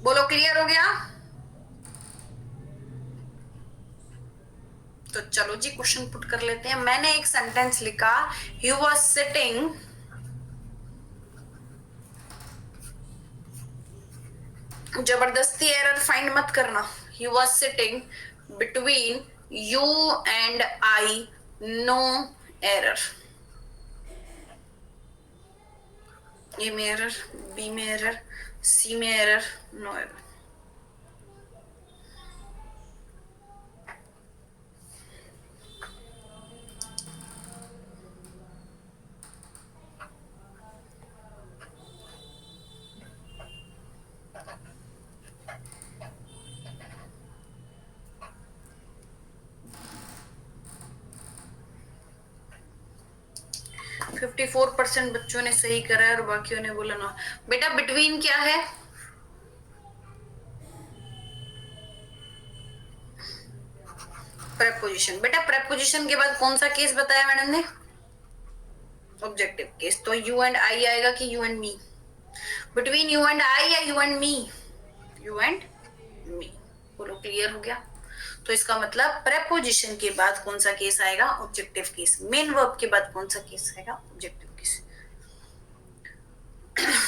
बोलो, क्लियर हो गया? तो चलो जी क्वेश्चन पुट कर लेते हैं। मैंने एक सेंटेंस लिखा, ही वॉज सिटिंग, जबरदस्ती एरर फाइंड मत करना। He was sitting between you and I, no error. A में एरर, बी में एरर, सी में एरर, नो एरर। 54% बच्चों ने सही करा है और बाकियों ने बोला ना। बेटा बिटवीन क्या है? प्रेपोजिशन। बेटा प्रेपोजिशन के बाद कौन सा केस बताया मैडम ने? Objective case. तो यू एंड आई आएगा कि you and me? Between you and I या you and me? You and me. बोलो क्लियर हो गया? तो इसका मतलब प्रेपोजिशन के बाद कौन सा केस आएगा? Objective case. मेन वर्ब के बाद कौन सा केस आएगा? Objective case.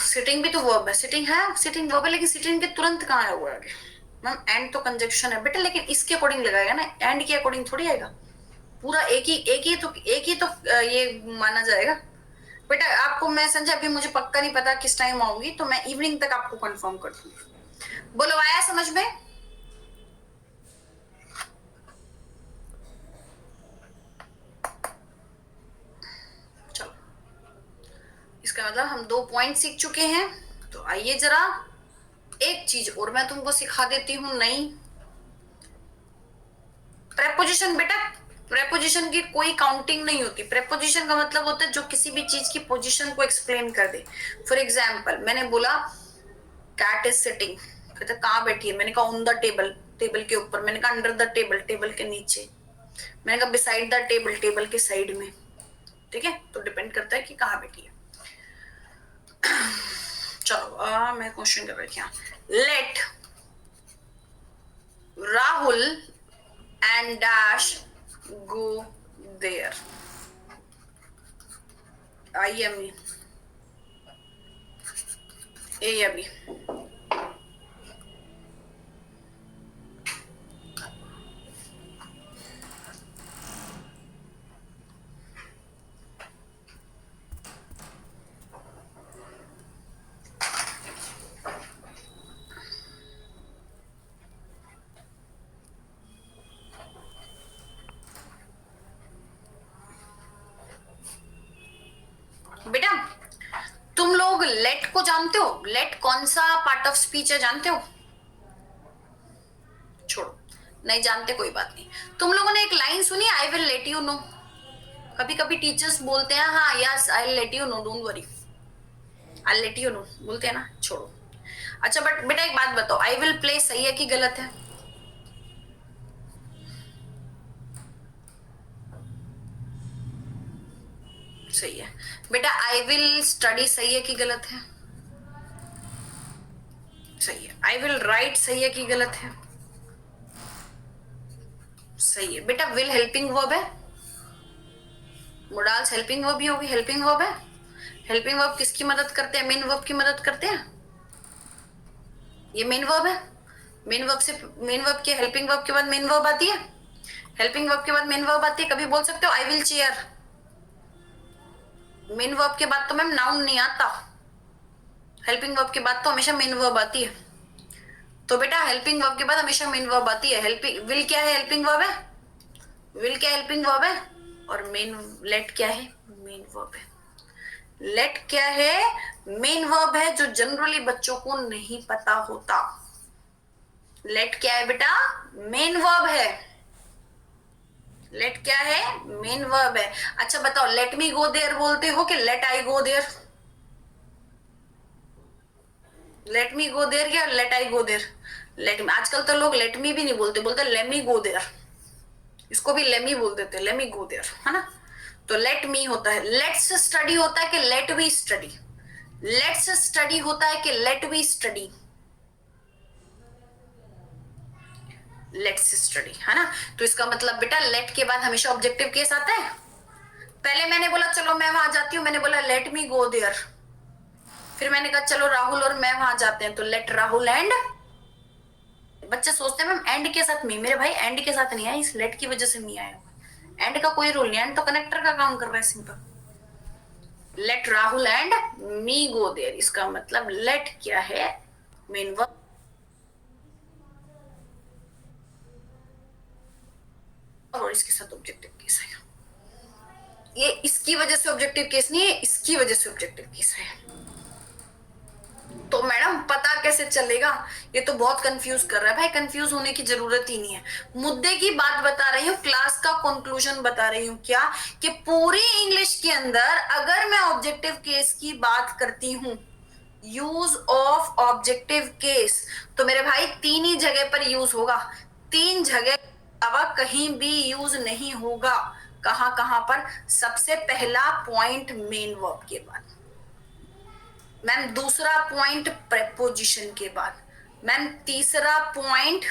सिटिंग भी तो वर्ब है। सिटिंग है, सिटिंग वर्ब है, लेकिन सिटिंग के तुरंत कहाँ आया हुआ है आगे? मैम एंड तो कंजक्शन है बेटा, लेकिन इसके अकॉर्डिंग लगाएगा ना, एंड के अकॉर्डिंग थोड़ी आएगा। पूरा एक ही तो ये माना जाएगा। बेटा आपको मैं समझा, अभी मुझे पक्का नहीं पता किस टाइम आऊंगी, तो मैं इवनिंग तक आपको कंफर्म कर दूंगी। बोलो आया समझ में? चलो, इसका मतलब हम 2 पॉइंट सीख चुके हैं। तो आइए जरा एक चीज और मैं तुमको सिखा देती हूँ नई। प्रेपोजिशन बेटा, प्रेपोजिशन की कोई काउंटिंग नहीं होती। प्रेपोजिशन का मतलब होता है जो किसी भी चीज की पोजीशन को एक्सप्लेन कर दे। फॉर एग्जाम्पल मैंने बोला कैट इज सिटिंग, कहते कहाँ बैठी है? मैंने कहा ऑन द टेबल, टेबल के ऊपर। मैंने कहा अंडर द टेबल, टेबल के नीचे। मैंने कहा बिसाइड द टेबल, टेबल के साइड में। ठीक है, तो डिपेंड करता है कि कहाँ बैठी है। चलो मैं क्वेश्चन कर रही थी। Let Rahul and dash go there. I am A या बी? बेटा तुम लोग लेट को जानते हो? लेट कौन सा पार्ट ऑफ स्पीच है जानते हो? छोड़ो, नहीं जानते कोई बात नहीं। तुम लोगों ने एक लाइन सुनी, I will let you know? कभी कभी टीचर्स बोलते हैं हाँ yes I let you know, don't worry, I let you know बोलते हैं ना। छोड़ो। अच्छा बट बेटा एक बात बताओ, आई विल प्ले सही है कि गलत है? सही है। बेटा आई विल स्टडी सही है कि गलत है? सही है। आई विल राइट सही है कि गलत है? सही है। बेटा विल हेल्पिंग वर्ब है? मोडाल्स हेल्पिंग वर्ब ही होगी, हेल्पिंग वर्ब है। हेल्पिंग वर्ब किसकी मदद करते हैं? मेन वर्ब की मदद करते हैं। ये मेन वर्ब है। मेन वर्ब से, मेन वर्ब के हेल्पिंग वर्ब के बाद मेन वर्ब आती है। हेल्पिंग वर्ब के बाद मेन वर्ब आती है। कभी बोल सकते हो I will chair? Main verb के बाद तो मैम नाउन नहीं आता, हेल्पिंग वर्ब के बाद तो हमेशा मेन वर्ब आती है। तो बेटा हेल्पिंग वर्ब के बाद हमेशा मेन वर्ब आती है। हेल्पिंग विल क्या है? हेल्पिंग वर्ब है। विल क्या हेल्पिंग वर्ब है? और मेन लेट क्या है? मेन वर्ब है। लेट क्या है? मेन वर्ब है, जो जनरली बच्चों को नहीं पता होता। लेट क्या है बेटा? मेन वर्ब है। लेट क्या है? मेन वर्ब है। अच्छा बताओ, लेट मी गो देयर बोलते हो कि let I go there? Let me go there या let I go there? Let me. आजकल तो लोग लेट मी भी नहीं बोलते, बोलते लेट मी गो देयर। इसको भी लेमी बोल देते हैं, लेमी गो देयर, है ना। तो लेट मी होता है। लेट्स स्टडी होता है कि let we study? Let's study होता है कि let we study? Let's study, है ना। तो इसका मतलब बेटा लेट के बाद हमेशा ऑब्जेक्टिव केस आता है। पहले मैंने बोला चलो मैं वहां जाती हूँ, मैंने बोला लेट मी गो देयर। फिर मैंने कहा चलो राहुल और मैं वहां जाते हैं, तो लेट राहुल एंड। बच्चे सोचते हैं मैम एंड के साथ मी। मेरे भाई एंड के साथ नहीं आया, इस लेट की वजह से मी आया। एंड का कोई रूल नहीं, एंड तो कनेक्टर का काम कर रहा है, simple. Let Rahul and me go there, इसका मतलब लेट क्या है? Main verb. और इसके साथ ऑब्जेक्टिव केस है। ये इसकी वजह से ऑब्जेक्टिव केस नहीं है, इसकी वजह से ऑब्जेक्टिव केस है। तो मैडम पता कैसे चलेगा? ये तो बहुत कंफ्यूज कर रहा है भाई, कंफ्यूज होने की जरूरत ही नहीं है। मुद्दे की बात बता रही हूँ, क्लास का कंक्लूजन बता रही हूँ क्या, कि पूरी इंग्लिश के अंदर अगर मैं ऑब्जेक्टिव केस की बात करती हूँ, यूज ऑफ ऑब्जेक्टिव केस, तो मेरे भाई तीन ही जगह पर यूज होगा, तीन जगह के अलावा कहीं भी यूज नहीं होगा। कहां कहां पर? सबसे पहला पॉइंट मेन वर्ब के बाद, मैम दूसरा पॉइंट प्रेपोजिशन के बाद, मैम तीसरा पॉइंट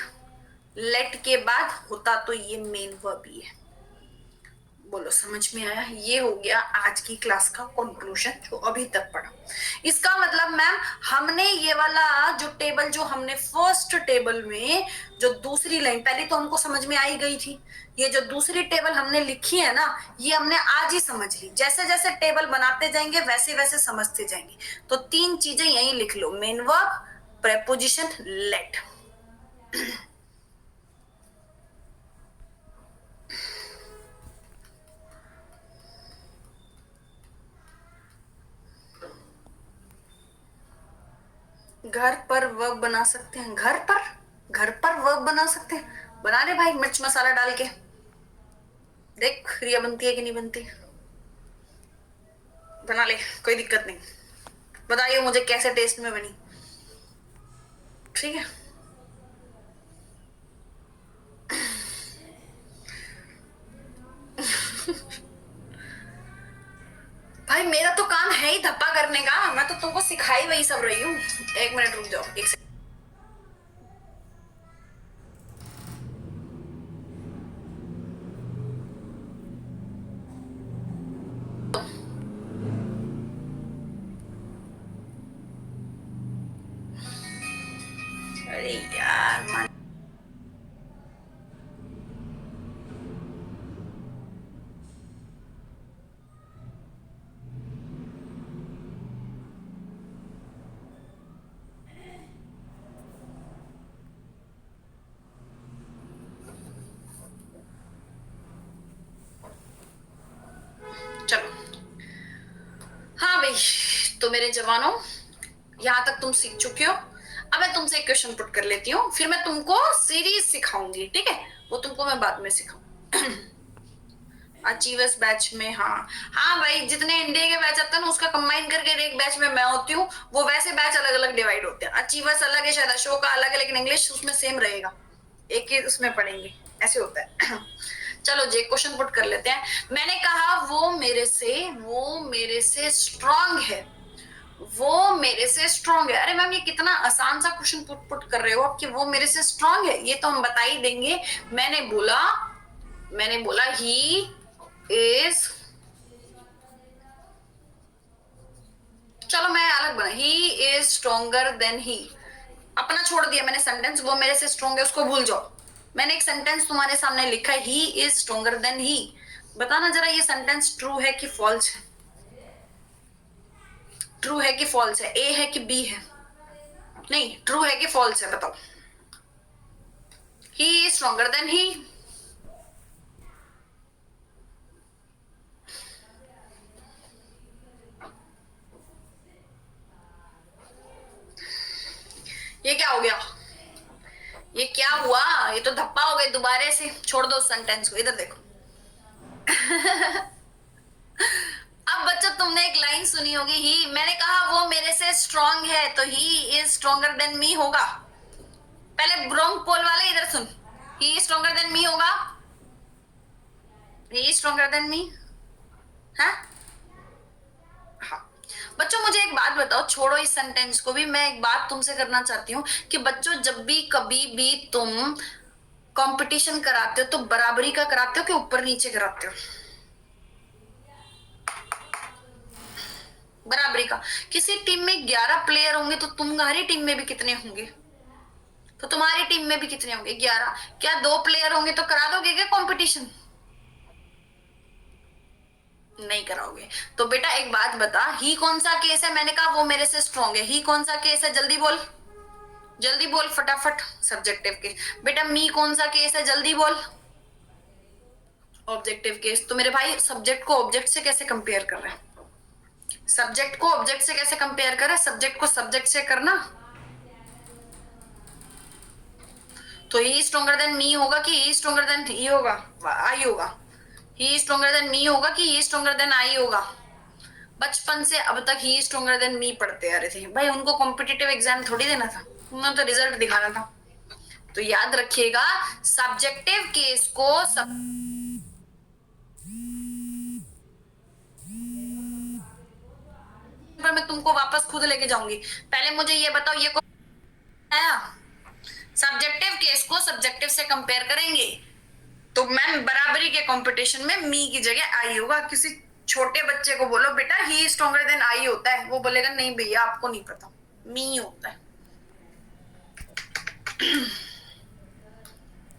लेट के बाद, होता तो ये मेन वर्ब ही है। बोलो समझ में आया? ये हो गया आज की क्लास का कंक्लूजन जो अभी तक पढ़ा। इसका मतलब मैम हमने ये वाला जो टेबल, जो हमने फर्स्ट टेबल में जो दूसरी लाइन, पहले तो हमको समझ में आई गई थी, ये जो दूसरी टेबल हमने लिखी है ना, ये हमने आज ही समझ ली। जैसे जैसे टेबल बनाते जाएंगे वैसे वैसे समझते जाएंगे। तो तीन चीजें यही लिख लो, मेन वर्ब, प्रेपोजिशन, लेट। घर पर वर्ब बना सकते हैं, घर पर वर्ब बना सकते हैं, बना ले भाई मिर्च मसाला डाल के, देख क्रिया बनती है कि नहीं बनती, बना ले, कोई दिक्कत नहीं। बताइए मुझे कैसे टेस्ट में बनी, ठीक है? भाई मेरा तो काम है ही धप्पा करने का, मैं तो तुमको सिखाई वही सब रही हूँ। एक मिनट रुक जाओ, एक सेकंड। अरे यार चलो, हाँ भाई, तो मेरे जवानों, यहां तक तुम सीख चुके हो। अब मैं तुमसे एक क्वेश्चन पुट कर लेती हूँ, फिर मैं तुमको सीरीज सिखाऊंगी, ठीक है? वो तुमको मैं बाद में सिखाऊंगी। अचीवर्स बैच में, हाँ हाँ भाई, जितने इंडिया के बैच आते हैं ना उसका कंबाइन करके एक बैच में मैं होती हूँ, वो वैसे बैच अलग अलग डिवाइड होते हैं। अचीवर्स अलग है, शायद अशोक का अलग है, लेकिन इंग्लिश उसमें सेम रहेगा, एक ही उसमें पढ़ेंगे, ऐसे होता है। चलो जी क्वेश्चन पुट कर लेते हैं। मैंने कहा वो मेरे से स्ट्रांग है, वो मेरे से स्ट्रांग है। अरे मैम ये कितना आसान सा क्वेश्चन पुट पुट कर रहे हो आप, कि वो मेरे से स्ट्रांग है, ये तो हम बता ही देंगे। मैंने बोला ही इज, चलो मैं अलग बना, he is stronger than he, अपना छोड़ दिया मैंने सेंटेंस, वो मेरे से स्ट्रोंग है उसको भूल जाओ। मैंने एक सेंटेंस तुम्हारे सामने लिखा है, he is stronger than he. बताना जरा ये सेंटेंस ट्रू है कि फॉल्स है, ट्रू है कि फॉल्स है, ए है कि बी है? नहीं, ट्रू है कि फॉल्स है, बताओ। He is stronger than he, ये क्या हो गया? ये क्या हुआ? ये तो धप्पा हो गए, दोबारा से छोड़ दो सेंटेंस को, इधर देखो। अब बच्चों तुमने एक लाइन सुनी होगी, ही, मैंने कहा वो मेरे से स्ट्रांग है, तो he is stronger than me होगा। पहले ब्रोंग पोल वाले इधर सुन, he is stronger than me होगा, he is stronger than me, हाँ? हाँ। बच्चों मुझे एक बात बताओ, छोड़ो इस सेंटेंस को भी, मैं एक बात तुमसे करना चाहती हूँ कि बच्चों जब भी कभी भी तुम कंपटीशन कराते हो तो बराबरी का कराते हो कि ऊपर नीचे कराते हो? बराबरी का। किसी टीम में 11 प्लेयर होंगे तो तुम्हारी टीम में भी कितने होंगे? तो तुम्हारी टीम में भी कितने होंगे? 11। क्या 2 प्लेयर होंगे तो करा दोगे क्या कंपटीशन? नहीं कराओगे। तो बेटा एक बात बता, ही कौन सा केस है? मैंने कहा वो मेरे से स्ट्रांग है, ही कौन सा केस है? जल्दी बोल, जल्दी बोल फटाफट। Subjective case. बेटा मी कौन सा केस है? जल्दी बोल। Objective case. तो मेरे भाई सब्जेक्ट को ऑब्जेक्ट से कैसे कंपेयर कर रहे हैं? सब्जेक्ट को ऑब्जेक्ट से कैसे कंपेयर करें? सब्जेक्ट को सब्जेक्ट से करना, तो ही स्ट्रोंगर देन मी होगा कि ही स्ट्रोंगर देन ही होगा, आई होगा? ही स्ट्रोंगर देन मी होगा कि ही स्ट्रोंगर देन आई होगा? बचपन से अब तक ही स्ट्रोंगर देन मी पढ़ते आ रहे थे भाई, उनको कॉम्पिटिटिव एग्जाम थोड़ी देना था, उन्होंने तो रिजल्ट दिखाना था। तो याद रखिएगा, सब्जेक्टिव केस को पर मैं तुमको वापस खुद लेके जाऊंगी। पहले मुझे ये बताओ, ये कौन आया? सब्जेक्टिव केस को सब्जेक्टिव से कंपेयर करेंगे, तो मैम बराबरी के कंपटीशन में मी की जगह आई होगा। किसी छोटे बच्चे को बोलो बेटा ही स्ट्रॉन्गर देन आई होता है, वो बोलेगा नहीं भैया आपको नहीं पता, मी होता है।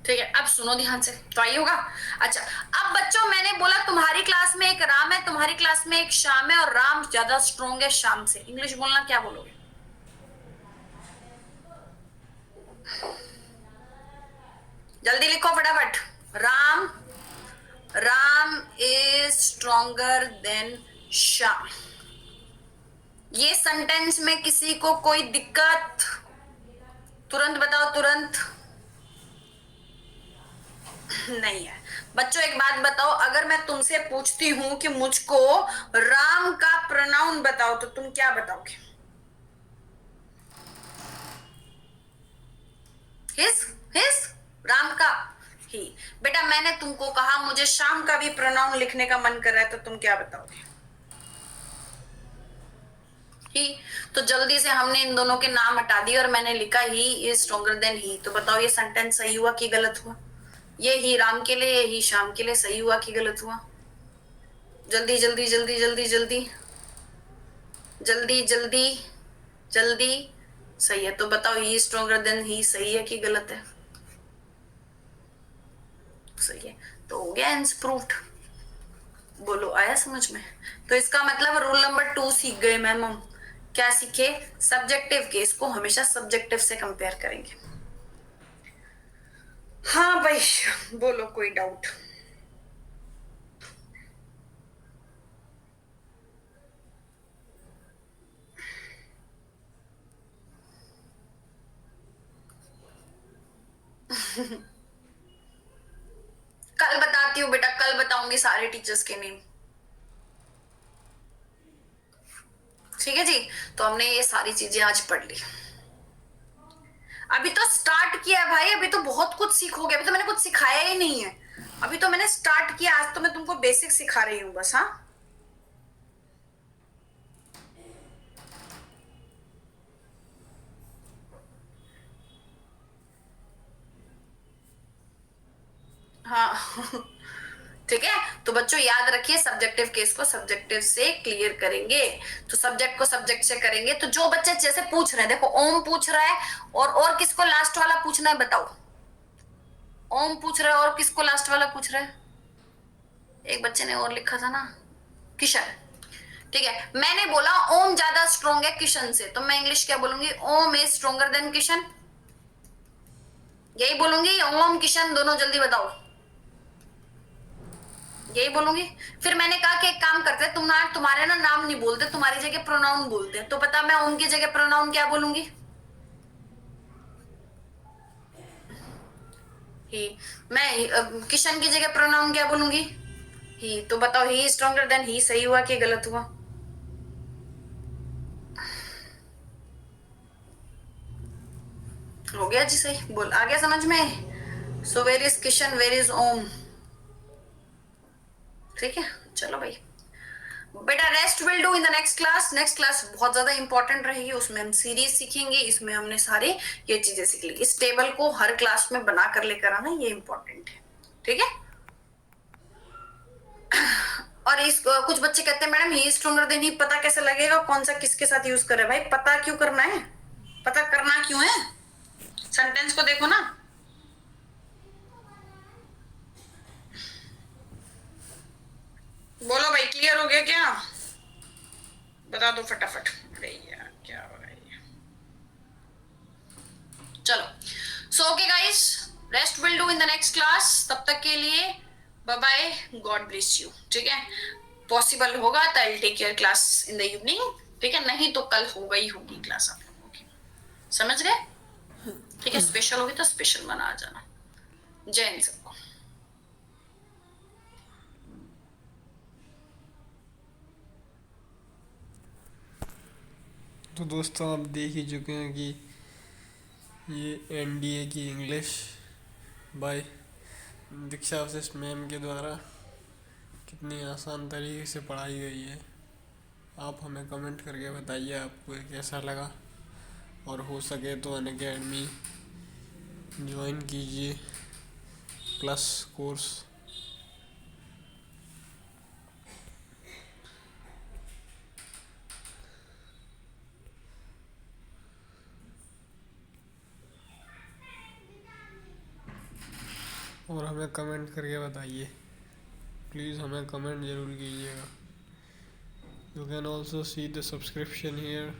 ठीक है, अब सुनो ध्यान से, तो आई होगा। अच्छा, अब बच्चों मैंने बोला तुम्हारी क्लास में एक राम है, तुम्हारी क्लास में एक श्याम है, और राम ज्यादा स्ट्रॉन्ग है श्याम से। इंग्लिश बोलना, क्या बोलोगे? जल्दी लिखो फटाफट। Ram, Ram is stronger then Shyam. ये सेंटेंस में किसी को कोई दिक्कत? तुरंत बताओ, तुरंत। नहीं है। बच्चों एक बात बताओ, अगर मैं तुमसे पूछती हूं कि मुझको राम का प्रोनाउन बताओ, तो तुम क्या बताओगे? हिज, हिज, राम का ही। बेटा मैंने तुमको कहा मुझे शाम का भी प्रोनाउन लिखने का मन कर रहा है, तो तुम क्या बताओगे? ही। तो जल्दी से हमने इन दोनों के नाम हटा दिए और मैंने लिखा he is stronger than he. तो बताओ ये सेंटेंस सही हुआ कि गलत हुआ? ये ही राम के लिए, ये ही शाम के लिए सही हुआ कि गलत हुआ? जल्दी जल्दी जल्दी जल्दी जल्दी जल्दी जल्दी जल्दी। सही है, तो बताओ ही स्ट्रॉन्गर देन ही सही है कि गलत है? सही है, तो हो गया आंसर प्रूव्ड। बोलो आया समझ में? तो इसका मतलब रूल नंबर 2 सीख गए मैम हम। क्या सीखे? सब्जेक्टिव केस को हमेशा सब्जेक्टिव से कंपेयर करेंगे। हाँ भाई, बोलो कोई डाउट? कल बताती हूँ बेटा, कल बताऊंगी सारे टीचर्स के नेम। ठीक है जी, तो हमने ये सारी चीजें आज पढ़ ली। अभी तो स्टार्ट किया है भाई, अभी तो बहुत कुछ सीखोगे, अभी तो मैंने कुछ सिखाया ही नहीं है। अभी तो मैंने स्टार्ट किया, आज तो मैं तुमको बेसिक सिखा रही हूँ बस। हाँ, हाँ। ठीक है, तो बच्चों याद रखिए, सब्जेक्टिव केस को सब्जेक्टिव से क्लियर करेंगे। तो सब्जेक्ट को सब्जेक्ट से करेंगे। तो जो बच्चे जैसे पूछ रहे हैं, देखो ओम पूछ रहा है, और किसको लास्ट वाला पूछना है बताओ? ओम पूछ रहा है, और किसको लास्ट वाला पूछ रहा है? एक बच्चे ने और लिखा था ना, किशन। ठीक है, मैंने बोला ओम ज्यादा स्ट्रॉन्ग है किशन से, तो मैं इंग्लिश क्या बोलूंगी? ओम इज स्ट्रॉन्गर देन किशन। यही बोलूंगी, ओम किशन दोनों, जल्दी बताओ। यही बोलूंगी। फिर मैंने कहा कि एक काम करते हैं, तुम्हारे ना नाम नहीं बोलते, तुम्हारी जगह प्रोनाउन बोलते हैं। तो पता मैं ओम की जगह प्रोनाउन क्या बोलूंगी? ही। मैं किशन की जगह प्रोनाउन क्या बोलूंगी? ही। तो बताओ ही स्ट्रॉन्गर देन ही सही हुआ कि गलत हुआ? हो गया जी सही, बोल आ गया समझ में? So where is Kishan, where is Om? ठीक है, चलो भाई। बेटा rest will do in the next class. Next class बहुत ज्यादा इंपॉर्टेंट रहेगी, उसमें हम सीरीज सीखेंगे, इसमें हमने सारी ये चीजें सीख ली। इस टेबल को हर क्लास में बना कर लेकर आना, ये इंपॉर्टेंट है। ठीक है। और इस कुछ बच्चे कहते हैं madam he stronger than he पता कैसे लगेगा कौन सा किसके साथ यूज करे? भाई पता क्यों करना है? पता करना क्यों है? सेंटेंस को देखो ना। बोलो भाई, क्लियर हो गया क्या? बता दो फटाफट। अरे यार क्या हो रहा है? चलो, so okay guys, rest will do in the next class. तब तक के लिए bye bye, God bless you. ठीक है, पॉसिबल होगा तो I take your class in the evening, ठीक है, नहीं तो कल होगा ही होगी क्लास आप लोगों की, समझ गए? ठीक है, स्पेशल होगी तो स्पेशल मना आ जाना। जय हिंद सबको। तो दोस्तों आप देख ही चुके हैं कि ये एनडीए की English by Diksha Vashishtha ma'am के द्वारा कितनी आसान तरीके से पढ़ाई गई है। आप हमें कमेंट करके बताइए आपको ये कैसा लगा, और हो सके तो अनअकैडमी ज्वाइन कीजिए प्लस कोर्स। और हमें कमेंट करके बताइए, प्लीज़ हमें कमेंट ज़रूर कीजिएगा। You can also see the subscription here.